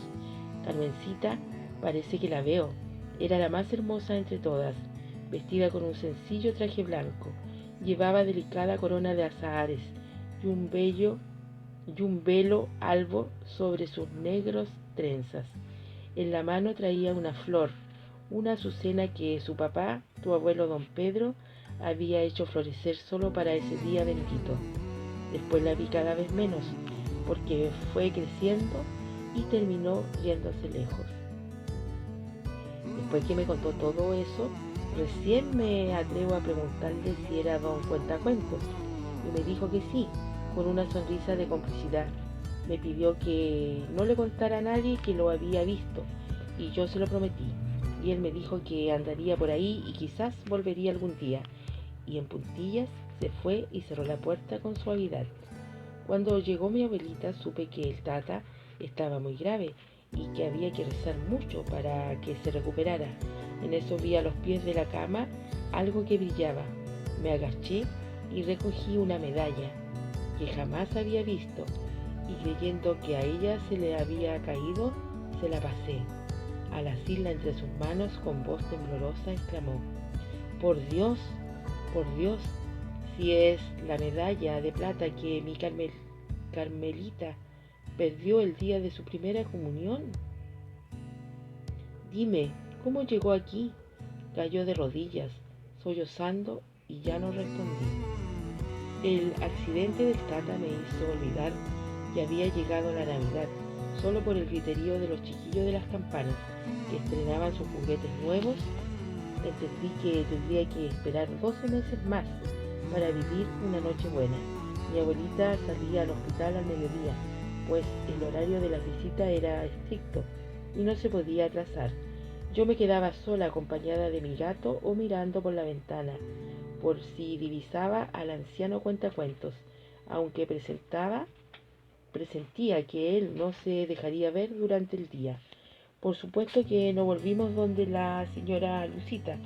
Carmencita, parece que la veo. Era la más hermosa entre todas, vestida con un sencillo traje blanco. Llevaba delicada corona de azahares y un velo albo sobre sus negros trenzas. En la mano traía una flor, una azucena que su papá, tu abuelo don Pedro, había hecho florecer solo para ese día bendito. Después la vi cada vez menos, porque fue creciendo y terminó yéndose lejos. Después que me contó todo eso, recién me atrevo a preguntarle si era don Cuentacuentos, y me dijo que sí, con una sonrisa de complicidad. Me pidió que no le contara a nadie que lo había visto, y yo se lo prometí. Y él me dijo que andaría por ahí y quizás volvería algún día. Y en puntillas se fue y cerró la puerta con suavidad. Cuando llegó mi abuelita supe que el tata estaba muy grave y que había que rezar mucho para que se recuperara. En eso vi a los pies de la cama algo que brillaba. Me agaché y recogí una medalla que jamás había visto, y creyendo que a ella se le había caído, se la pasé. Al asirla entre sus manos, con voz temblorosa exclamó: por Dios, si es la medalla de plata que mi Carmelita perdió el día de su primera comunión. Dime, ¿cómo llegó aquí? Cayó de rodillas, sollozando, y ya no respondí. El accidente del tata me hizo olvidar que había llegado la Navidad, solo por el griterío de los chiquillos de las campanas, que estrenaban sus juguetes nuevos. Entendí que tendría que esperar 12 meses más para vivir una noche buena. Mi abuelita salía al hospital al mediodía, pues el horario de la visita era estricto y no se podía atrasar. Yo me quedaba sola acompañada de mi gato o mirando por la ventana, por si divisaba al anciano cuentacuentos, aunque presentía que él no se dejaría ver durante el día. Por supuesto que no volvimos donde la señora Lucita,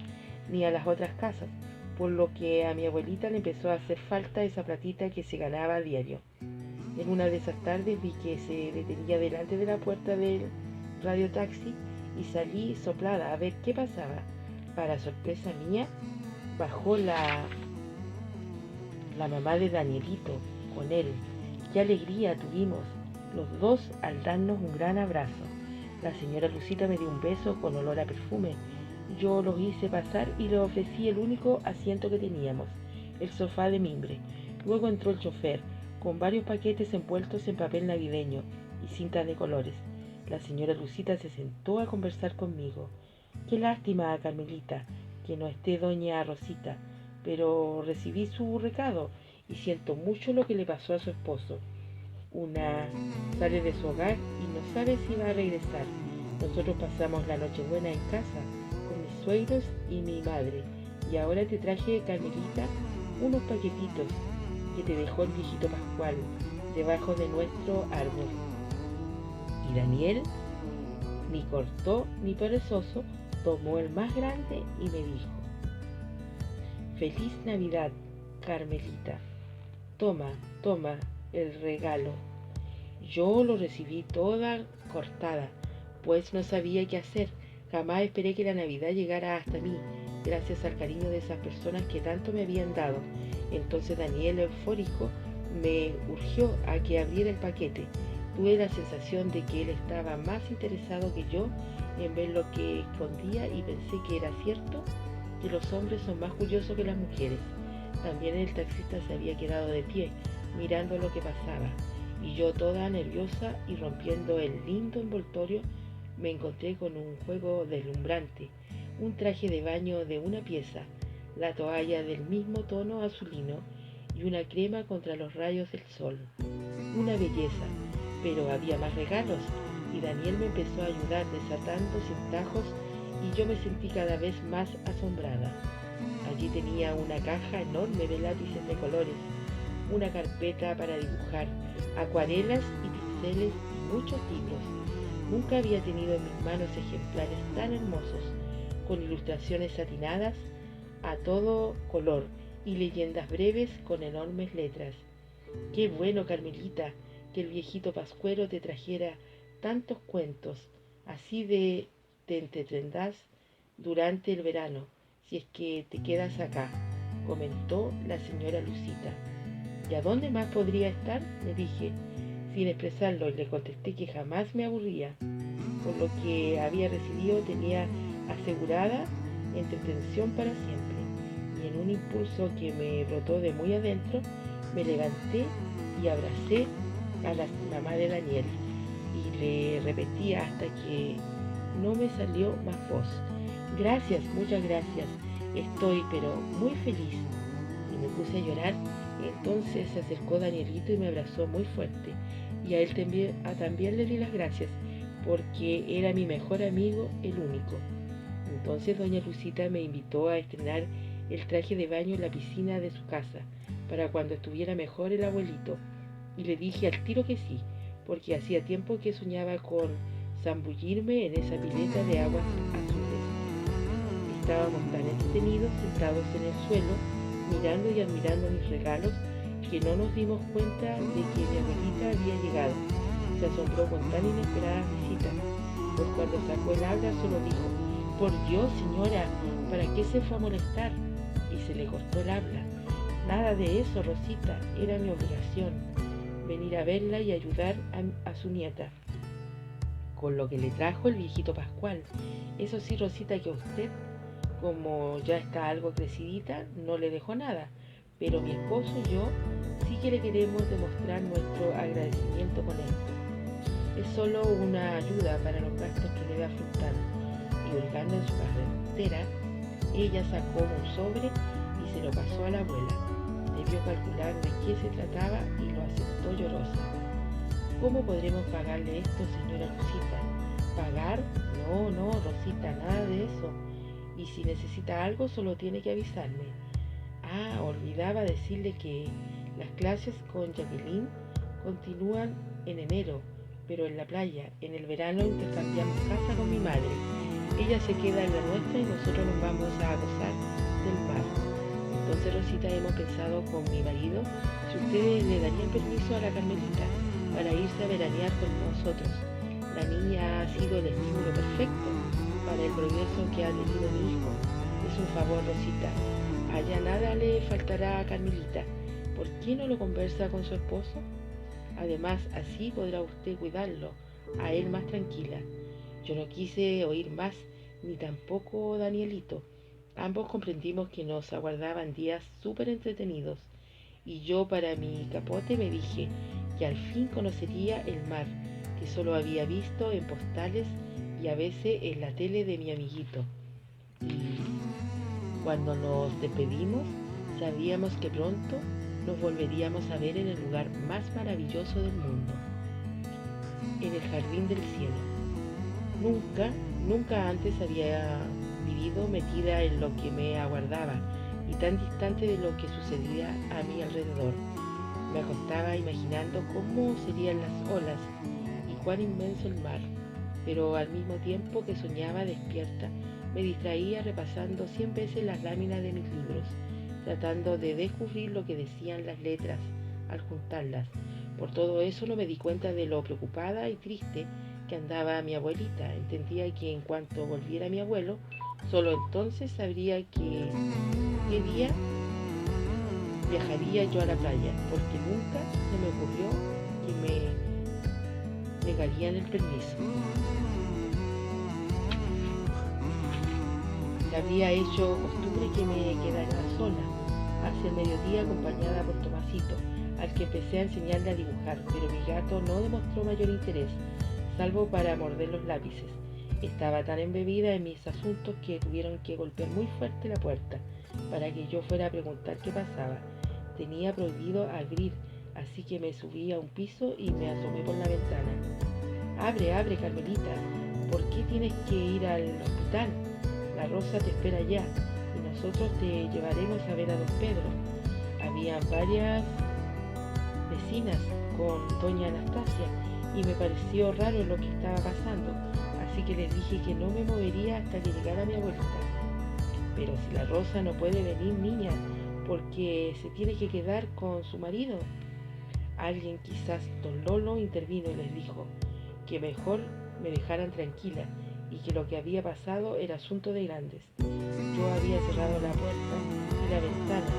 ni a las otras casas, por lo que a mi abuelita le empezó a hacer falta esa platita que se ganaba a diario. En una de esas tardes vi que se detenía delante de la puerta del radiotaxi y salí soplada a ver qué pasaba. Para sorpresa mía, bajó la mamá de Danielito con él. Qué alegría tuvimos los dos al darnos un gran abrazo. La señora Lucita me dio un beso con olor a perfume. Yo los hice pasar y le ofrecí el único asiento que teníamos, el sofá de mimbre. Luego entró el chofer, con varios paquetes envueltos en papel navideño y cintas de colores. La señora Lucita se sentó a conversar conmigo. Qué lástima, Carmelita, que no esté doña Rosita, pero recibí su recado y siento mucho lo que le pasó a su esposo. Una sale de su hogar y no sabe si va a regresar. Nosotros pasamos la Nochebuena en casa con mis suegros y mi madre, y ahora te traje, Carmelita, unos paquetitos que te dejó el viejito Pascual debajo de nuestro árbol. Y Daniel, ni cortó ni perezoso, tomó el más grande y me dijo: Feliz Navidad, Carmelita. Toma el regalo. Yo lo recibí toda cortada, pues no sabía qué hacer. Jamás esperé que la Navidad llegara hasta mí, gracias al cariño de esas personas que tanto me habían dado. Entonces Daniel, eufórico, me urgió a que abriera el paquete, Tuve la sensación de que él estaba más interesado que yo en ver lo que escondía y pensé que era cierto que los hombres son más curiosos que las mujeres. También el taxista se había quedado de pie, mirando lo que pasaba, y yo, toda nerviosa y rompiendo el lindo envoltorio, me encontré con un juego deslumbrante, un traje de baño de una pieza, la toalla del mismo tono azulino y una crema contra los rayos del sol. Una belleza, pero había más regalos, y Daniel me empezó a ayudar desatando cintajos y yo me sentí cada vez más asombrada. Allí tenía una caja enorme de lápices de colores, una carpeta para dibujar, acuarelas y pinceles y muchos libros. Nunca había tenido en mis manos ejemplares tan hermosos, con ilustraciones satinadas a todo color y leyendas breves con enormes letras. Qué bueno, Carmelita, que el viejito Pascuero te trajera tantos cuentos, así te entretendrás durante el verano, si es que te quedas acá, comentó la señora Lucita. ¿Y a dónde más podría estar?, le dije, sin expresarlo, y le contesté que jamás me aburría. Por lo que había recibido tenía asegurada entretención para siempre, y en un impulso que me brotó de muy adentro, me levanté y abracé a la mamá de Daniel y le repetí hasta que no me salió más voz: gracias, muchas gracias, estoy pero muy feliz. Y me puse a llorar. Entonces se acercó Danielito y me abrazó muy fuerte, y a él también le di las gracias, porque era mi mejor amigo, el único. Entonces doña Lucita me invitó a estrenar el traje de baño en la piscina de su casa, para cuando estuviera mejor el abuelito, y le dije al tiro que sí, porque hacía tiempo que soñaba con zambullirme en esa pileta de aguas azules. Estábamos tan entretenidos sentados en el suelo, mirando y admirando mis regalos, que no nos dimos cuenta de que mi abuelita había llegado. Se asombró con tan inesperada visita, pues cuando sacó el habla solo dijo: por Dios, señora, ¿para qué se fue a molestar? Y se le cortó el habla. Nada de eso, Rosita, era mi obligación, venir a verla y ayudar a su nieta con lo que le trajo el viejito Pascual. Eso sí, Rosita, que a usted, como ya está algo crecidita, no le dejó nada, pero mi esposo y yo sí que le queremos demostrar nuestro agradecimiento con esto. Es solo una ayuda para los gastos que debe afrontar. Y hurgando en su cartera, ella sacó un sobre y se lo pasó a la abuela. Debió calcular de qué se trataba y lo aceptó llorosa. ¿Cómo podremos pagarle esto, señora Rosita? ¿Pagar? No, no, Rosita, nada de eso. Y si necesita algo, solo tiene que avisarme. Ah, olvidaba decirle que las clases con Jacqueline continúan en enero, pero en la playa. En el verano intercambiamos casa con mi madre. Ella se queda en la nuestra y nosotros nos vamos a gozar del mar. Entonces, Rosita, hemos pensado con mi marido si ustedes le darían permiso a la Carmelita para irse a veranear con nosotros. La niña ha sido el estímulo perfecto para el progreso que ha tenido mi hijo. Es un favor, Rosita. Allá nada le faltará a Carmelita. ¿Por qué no lo conversa con su esposo? Además, así podrá usted cuidarlo a él más tranquila. Yo no quise oír más, ni tampoco Danielito. Ambos comprendimos que nos aguardaban días súper entretenidos, y yo, para mi capote, me dije que al fin conocería el mar, que solo había visto en postales y a veces en la tele de mi amiguito. Y cuando nos despedimos, sabíamos que pronto nos volveríamos a ver en el lugar más maravilloso del mundo, en el jardín del cielo. Nunca antes había vivido metida en lo que me aguardaba y tan distante de lo que sucedía a mi alrededor. Me acostaba imaginando cómo serían las olas y cuán inmenso el mar, pero al mismo tiempo que soñaba despierta, me distraía repasando 100 veces las láminas de mis libros, tratando de descubrir lo que decían las letras al juntarlas. Por todo eso no me di cuenta de lo preocupada y triste que andaba mi abuelita. Entendía que en cuanto volviera mi abuelo, solo entonces sabría qué día viajaría yo a la playa, porque nunca se me ocurrió negarían el permiso. Le había hecho costumbre que me quedara sola hacia el mediodía acompañada por Tomasito, al que empecé a enseñarle a dibujar, pero mi gato no demostró mayor interés, salvo para morder los lápices. Estaba tan embebida en mis asuntos que tuvieron que golpear muy fuerte la puerta para que yo fuera a preguntar qué pasaba. Tenía prohibido abrir, así que me subí a un piso y me asomé por la ventana. Abre, abre, Carmelita. ¿Por qué tienes que ir al hospital? La Rosa te espera allá y nosotros te llevaremos a ver a don Pedro. Había varias vecinas con doña Anastasia y me pareció raro lo que estaba pasando, así que les dije que no me movería hasta que llegara mi abuelita. Pero si la Rosa no puede venir, niña, porque se tiene que quedar con su marido. Alguien, quizás don Lolo, intervino y les dijo que mejor me dejaran tranquila y que lo que había pasado era asunto de grandes. Yo había cerrado la puerta y la ventana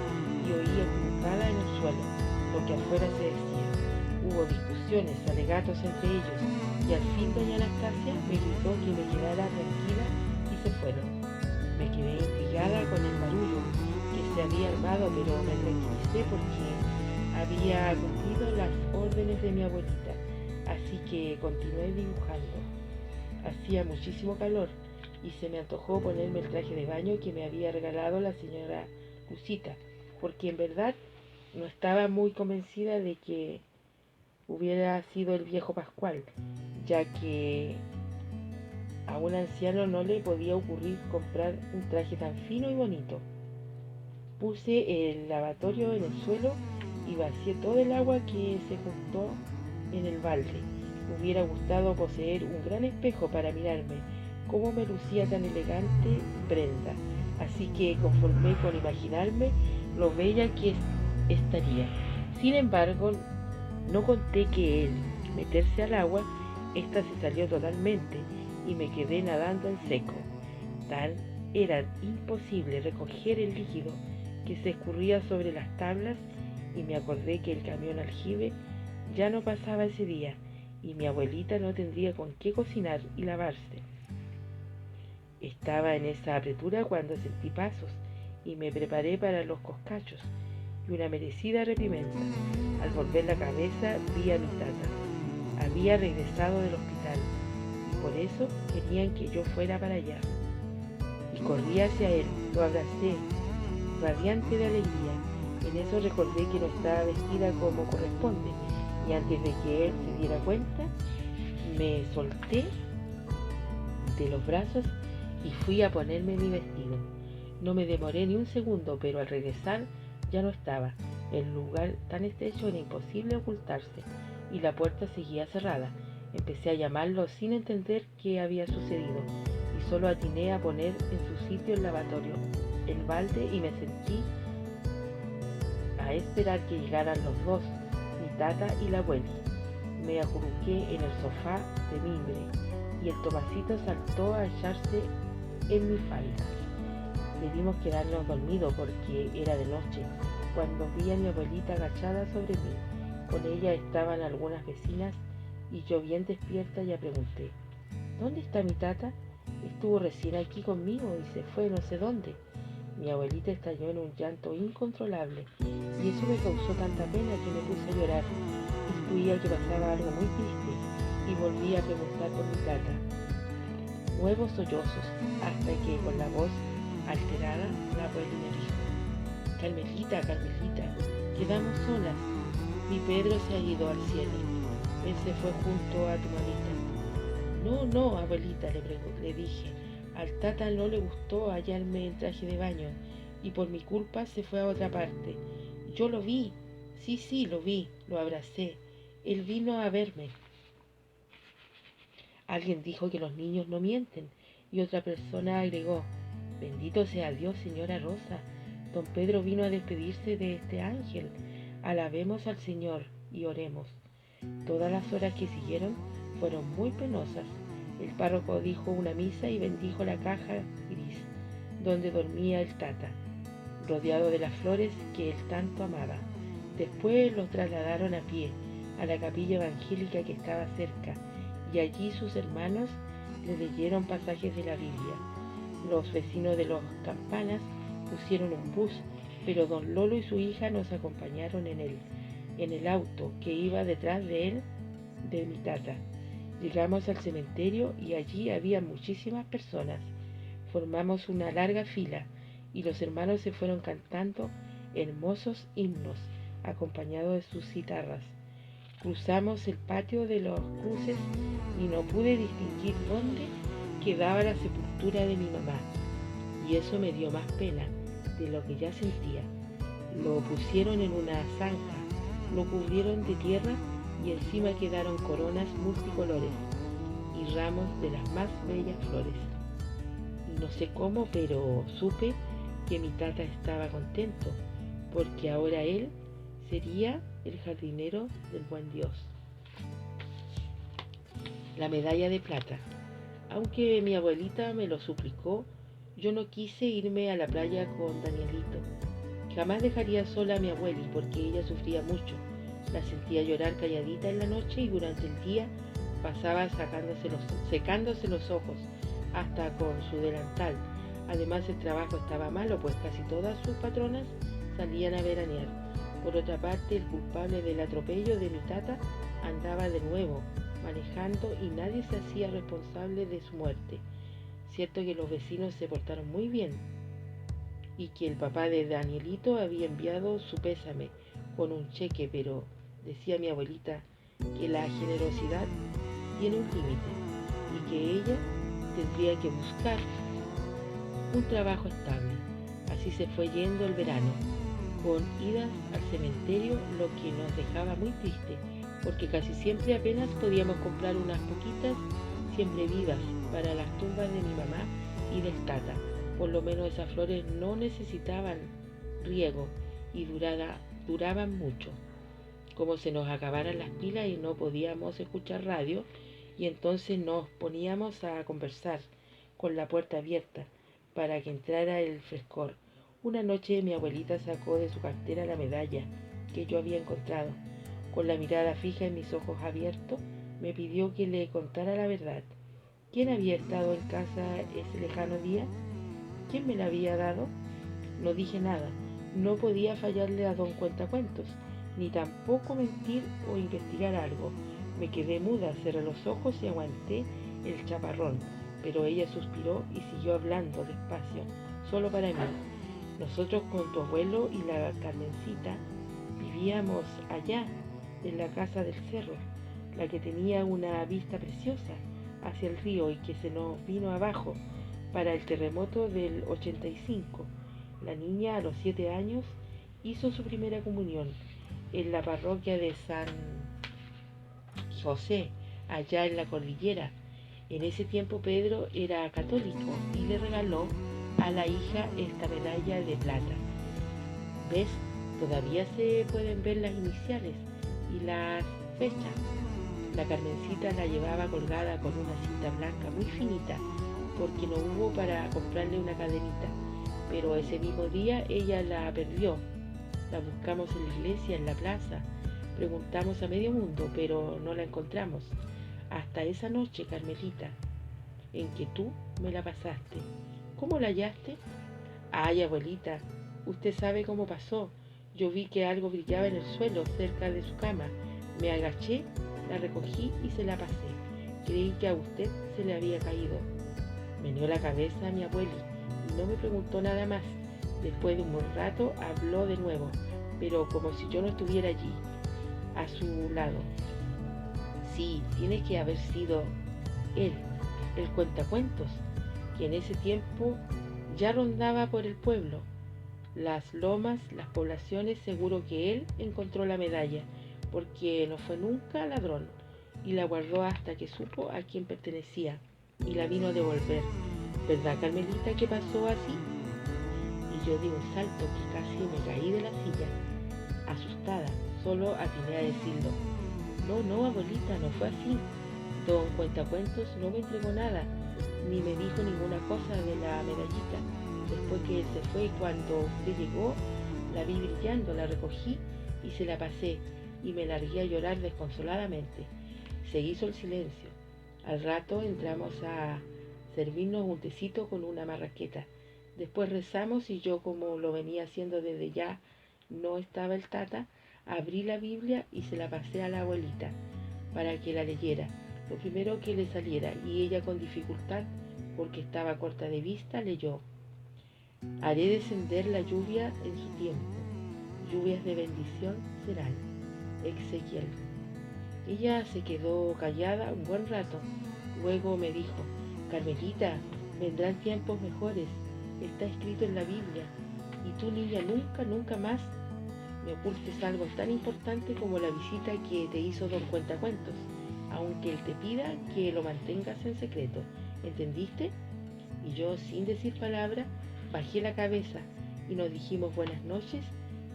y oía puntada en el suelo lo que afuera se decía. Hubo discusiones, alegatos entre ellos y al fin doña Anastasia me gritó que me quedara tranquila y se fueron. Me quedé intrigada con el barullo que se había armado, pero me tranquilicé porque había cumplido las órdenes de mi abuelita, así que continué dibujando. Hacía muchísimo calor y se me antojó ponerme el traje de baño que me había regalado la señora Lucita, porque en verdad no estaba muy convencida de que hubiera sido el viejo Pascual, ya que a un anciano no le podía ocurrir comprar un traje tan fino y bonito. Puse el lavatorio en el suelo y vacié todo el agua que se juntó en el balde. Me hubiera gustado poseer un gran espejo para mirarme cómo me lucía tan elegante prenda, así que conformé con imaginarme lo bella que estaría. Sin embargo, no conté que al meterse al agua, ésta se salió totalmente y me quedé nadando en seco. Tal era imposible recoger el líquido que se escurría sobre las tablas y me acordé que el camión aljibe ya no pasaba ese día y mi abuelita no tendría con qué cocinar y lavarse. Estaba en esa apretura cuando sentí pasos y me preparé para los coscachos y una merecida reprimenda. Al volver la cabeza vi a mi tata. Había regresado del hospital y por eso querían que yo fuera para allá. Y corrí hacia él, lo abracé, radiante de alegría. En eso recordé que no estaba vestida como corresponde y antes de que él se diera cuenta, me solté de los brazos y fui a ponerme mi vestido. No me demoré ni un segundo, pero al regresar ya no estaba. El lugar tan estrecho era imposible ocultarse y la puerta seguía cerrada. Empecé a llamarlo sin entender qué había sucedido y solo atiné a poner en su sitio el lavatorio, el balde y me sentí a esperar que llegaran los dos, mi tata y la abuela. Me acurruqué en el sofá de mimbre y el Tomasito saltó a echarse en mi falda. Debimos quedarnos dormidos porque era de noche cuando vi a mi abuelita agachada sobre mí. Con ella estaban algunas vecinas y yo bien despierta ya pregunté: ¿dónde está mi tata? Estuvo recién aquí conmigo y se fue no sé dónde. Mi abuelita estalló en un llanto incontrolable y eso me causó tanta pena que me puse a llorar. Intuía que pasaba algo muy triste y volví a preguntar por mi tata. Nuevos sollozos hasta que con la voz alterada la abuela me dijo: Carmelita, Carmelita, quedamos solas. Mi Pedro se ha ido al cielo. Él se fue junto a tu mamita. No, no, abuelita, le dije. Al tata no le gustó hallarme en traje de baño y por mi culpa se fue a otra parte. Yo lo vi, sí, lo vi, lo abracé. Él vino a verme. Alguien dijo que los niños no mienten y otra persona agregó: bendito sea Dios, señora Rosa. Don Pedro vino a despedirse de este ángel. Alabemos al Señor y oremos. Todas las horas que siguieron fueron muy penosas. El párroco dijo una misa y bendijo la caja gris donde dormía el tata, rodeado de las flores que él tanto amaba. Después los trasladaron a pie a la capilla evangélica que estaba cerca y allí sus hermanos le leyeron pasajes de la Biblia. Los vecinos de Los Campanas pusieron un bus, pero don Lolo y su hija nos acompañaron en el auto que iba detrás de él, de mi tata. Llegamos al cementerio y allí había muchísimas personas. Formamos una larga fila y los hermanos se fueron cantando hermosos himnos, acompañados de sus guitarras. Cruzamos el patio de los cruces y no pude distinguir dónde quedaba la sepultura de mi mamá, y eso me dio más pena de lo que ya sentía. Lo pusieron en una zanja, lo cubrieron de tierra y encima quedaron coronas multicolores y ramos de las más bellas flores. Y no sé cómo, pero supe que mi tata estaba contento, porque ahora él sería el jardinero del buen Dios. La medalla de plata. Aunque mi abuelita me lo suplicó, yo no quise irme a la playa con Danielito. Jamás dejaría sola a mi abueli porque ella sufría mucho. La sentía llorar calladita en la noche y durante el día pasaba secándose los ojos, hasta con su delantal. Además el trabajo estaba malo, pues casi todas sus patronas salían a veranear. Por otra parte, el culpable del atropello de mi tata andaba de nuevo manejando y nadie se hacía responsable de su muerte. Cierto que los vecinos se portaron muy bien y que el papá de Danielito había enviado su pésame con un cheque, pero decía mi abuelita que la generosidad tiene un límite y que ella tendría que buscar un trabajo estable. Así se fue yendo el verano, con idas al cementerio, lo que nos dejaba muy triste, porque casi siempre apenas podíamos comprar unas poquitas siempre vivas para las tumbas de mi mamá y del tata. Por lo menos esas flores no necesitaban riego y duraban mucho. Como se nos acabaran las pilas y no podíamos escuchar radio, y entonces nos poníamos a conversar con la puerta abierta para que entrara el frescor. Una noche mi abuelita sacó de su cartera la medalla que yo había encontrado. Con la mirada fija en mis ojos abiertos, me pidió que le contara la verdad. ¿Quién había estado en casa ese lejano día? ¿Quién me la había dado? No dije nada. No podía fallarle a don Cuentacuentos, ni tampoco mentir o investigar algo. Me quedé muda, cerré los ojos y aguanté el chaparrón, pero ella suspiró y siguió hablando despacio, solo para mí. Nosotros con tu abuelo y la Carmencita vivíamos allá, en la casa del cerro, la que tenía una vista preciosa hacia el río y que se nos vino abajo para el terremoto del 85. La niña a los 7 años hizo su primera comunión en la parroquia de San José, allá en la cordillera. En ese tiempo Pedro era católico y le regaló a la hija esta medalla de plata. ¿Ves? Todavía se pueden ver las iniciales y las fechas. La Carmencita la llevaba colgada con una cinta blanca muy finita porque no hubo para comprarle una cadenita, pero ese mismo día ella la perdió. La buscamos en la iglesia, en la plaza, preguntamos a medio mundo, pero no la encontramos. Hasta esa noche, Carmelita, en que tú me la pasaste. ¿Cómo la hallaste? Ay, abuelita, usted sabe cómo pasó. Yo vi que algo brillaba en el suelo cerca de su cama. Me agaché, la recogí y se la pasé. Creí que a usted se le había caído. Meneó la cabeza a mi abueli y no me preguntó nada más. Después de un buen rato habló de nuevo, pero como si yo no estuviera allí, a su lado. Sí, tiene que haber sido él, el cuentacuentos, que en ese tiempo ya rondaba por el pueblo, las lomas, las poblaciones. Seguro que él encontró la medalla, porque no fue nunca ladrón, y la guardó hasta que supo a quién pertenecía, y la vino a devolver. ¿Verdad, Carmelita, que pasó así? Y yo di un salto que casi me caí de la silla, asustada. Solo atiné a decirlo. No, abuelita, no fue así. Don Cuentacuentos no me entregó nada, ni me dijo ninguna cosa de la medallita. Después que él se fue, cuando usted llegó, la vi brillando, la recogí y se la pasé, y me largué a llorar desconsoladamente. Se hizo el silencio. Al rato entramos a servirnos un tecito con una marraqueta. Después rezamos y yo, como lo venía haciendo desde ya, no estaba el tata, abrí la Biblia y se la pasé a la abuelita para que la leyera, lo primero que le saliera, y ella con dificultad, porque estaba corta de vista, leyó: haré descender la lluvia en su tiempo, lluvias de bendición serán. Ezequiel. Ella se quedó callada un buen rato, luego me dijo: Carmelita, vendrán tiempos mejores, está escrito en la Biblia, y tú, niña, nunca, nunca más me ocultes algo tan importante como la visita que te hizo don Cuentacuentos, aunque él te pida que lo mantengas en secreto. ¿Entendiste? Y yo, sin decir palabra, bajé la cabeza y nos dijimos buenas noches,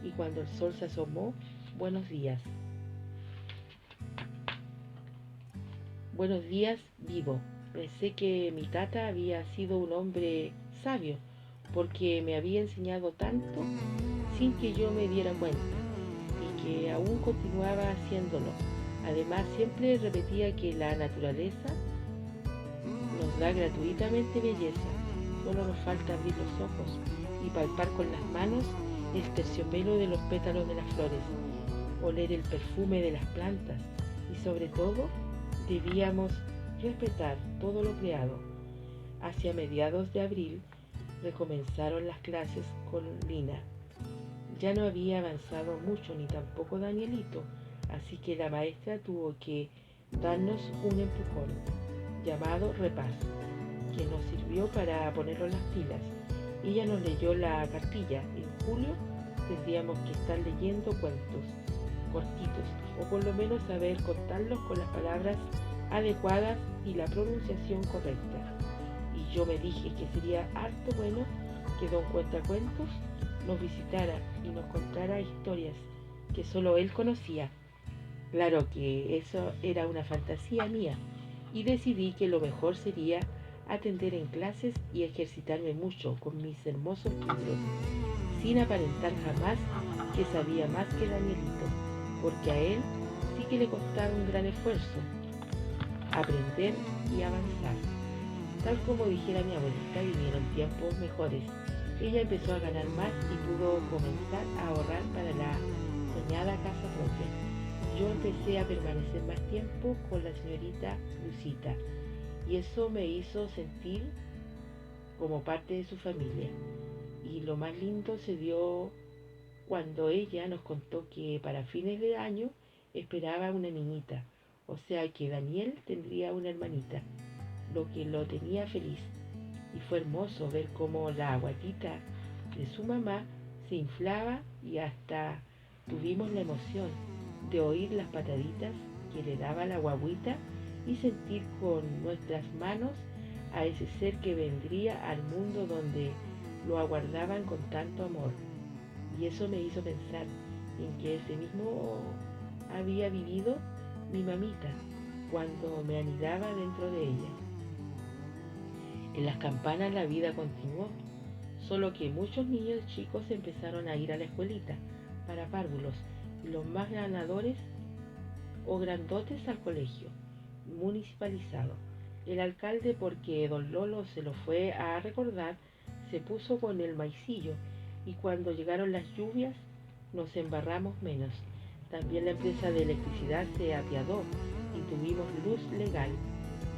y cuando el sol se asomó, buenos días. Buenos días, vivo. Pensé que mi tata había sido un hombre sabio, porque me había enseñado tanto sin que yo me diera cuenta, y que aún continuaba haciéndolo. Además, siempre repetía que la naturaleza nos da gratuitamente belleza, solo nos falta abrir los ojos y palpar con las manos el terciopelo de los pétalos de las flores, oler el perfume de las plantas, y sobre todo debíamos respetar todo lo creado. Hacia mediados de abril recomenzaron las clases con Lina. Ya no había avanzado mucho, ni tampoco Danielito, así que la maestra tuvo que darnos un empujón, llamado repaso, que nos sirvió para ponernos las pilas. Ella nos leyó la cartilla. En julio tendríamos que estar leyendo cuentos cortitos, o por lo menos saber contarlos con las palabras adecuadas y la pronunciación correcta. Y yo me dije que sería harto bueno que don Cuentacuentos nos visitara y nos contara historias que solo él conocía. Claro que eso era una fantasía mía, y decidí que lo mejor sería atender en clases y ejercitarme mucho con mis hermosos libros, sin aparentar jamás que sabía más que Danielito, porque a él sí que le costaba un gran esfuerzo aprender y avanzar. Tal como dijera mi abuelita, vinieron tiempos mejores. Ella empezó a ganar más y pudo comenzar a ahorrar para la soñada casa propia. Yo empecé a permanecer más tiempo con la señorita Lucita, y eso me hizo sentir como parte de su familia. Y lo más lindo se dio cuando ella nos contó que para fines de año esperaba una niñita, o sea que Daniel tendría una hermanita, lo que lo tenía feliz. Y fue hermoso ver cómo la guatita de su mamá se inflaba, y hasta tuvimos la emoción de oír las pataditas que le daba la guaguita y sentir con nuestras manos a ese ser que vendría al mundo donde lo aguardaban con tanto amor. Y eso me hizo pensar en que ese mismo había vivido mi mamita cuando me anidaba dentro de ella. En las campanas la vida continuó, solo que muchos niños chicos empezaron a ir a la escuelita para párvulos, y los más ganadores o grandotes al colegio municipalizado. El alcalde, porque don Lolo se lo fue a recordar, se puso con el maicillo, y cuando llegaron las lluvias nos embarramos menos. También la empresa de electricidad se apiadó y tuvimos luz legal,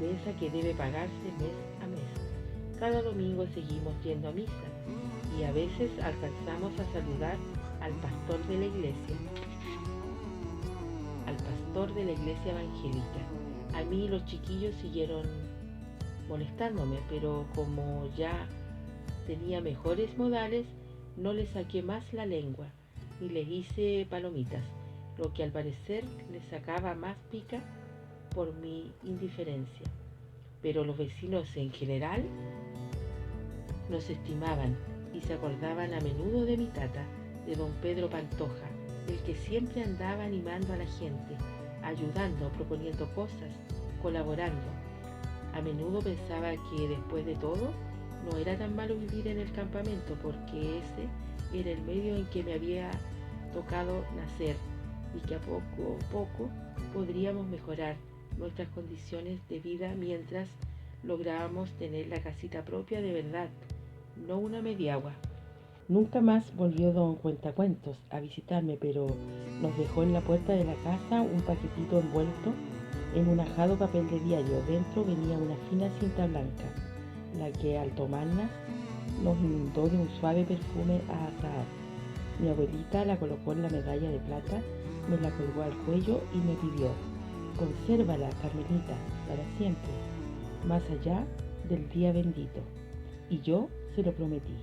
de esa que debe pagarse mes a mes. Cada domingo seguimos yendo a misa, y a veces alcanzamos a saludar al pastor de la iglesia, evangélica. A mí los chiquillos siguieron molestándome, pero como ya tenía mejores modales, no les saqué más la lengua, ni les hice palomitas, lo que al parecer les sacaba más pica por mi indiferencia. Pero los vecinos en general nos estimaban y se acordaban a menudo de mi tata, de don Pedro Pantoja, el que siempre andaba animando a la gente, ayudando, proponiendo cosas, colaborando. A menudo pensaba que después de todo no era tan malo vivir en el campamento, porque ese era el medio en que me había tocado nacer, y que a poco podríamos mejorar nuestras condiciones de vida mientras lográbamos tener la casita propia de verdad, no una mediagua. Nunca más volvió don Cuentacuentos a visitarme, pero nos dejó en la puerta de la casa un paquetito envuelto en un ajado papel de diario. Dentro venía una fina cinta blanca, la que al tomarla nos inundó de un suave perfume a azahar. Mi abuelita la colocó en la medalla de plata, me la colgó al cuello y me pidió: consérvala, Carmelita, para siempre, más allá del día bendito. Y yo se lo prometí.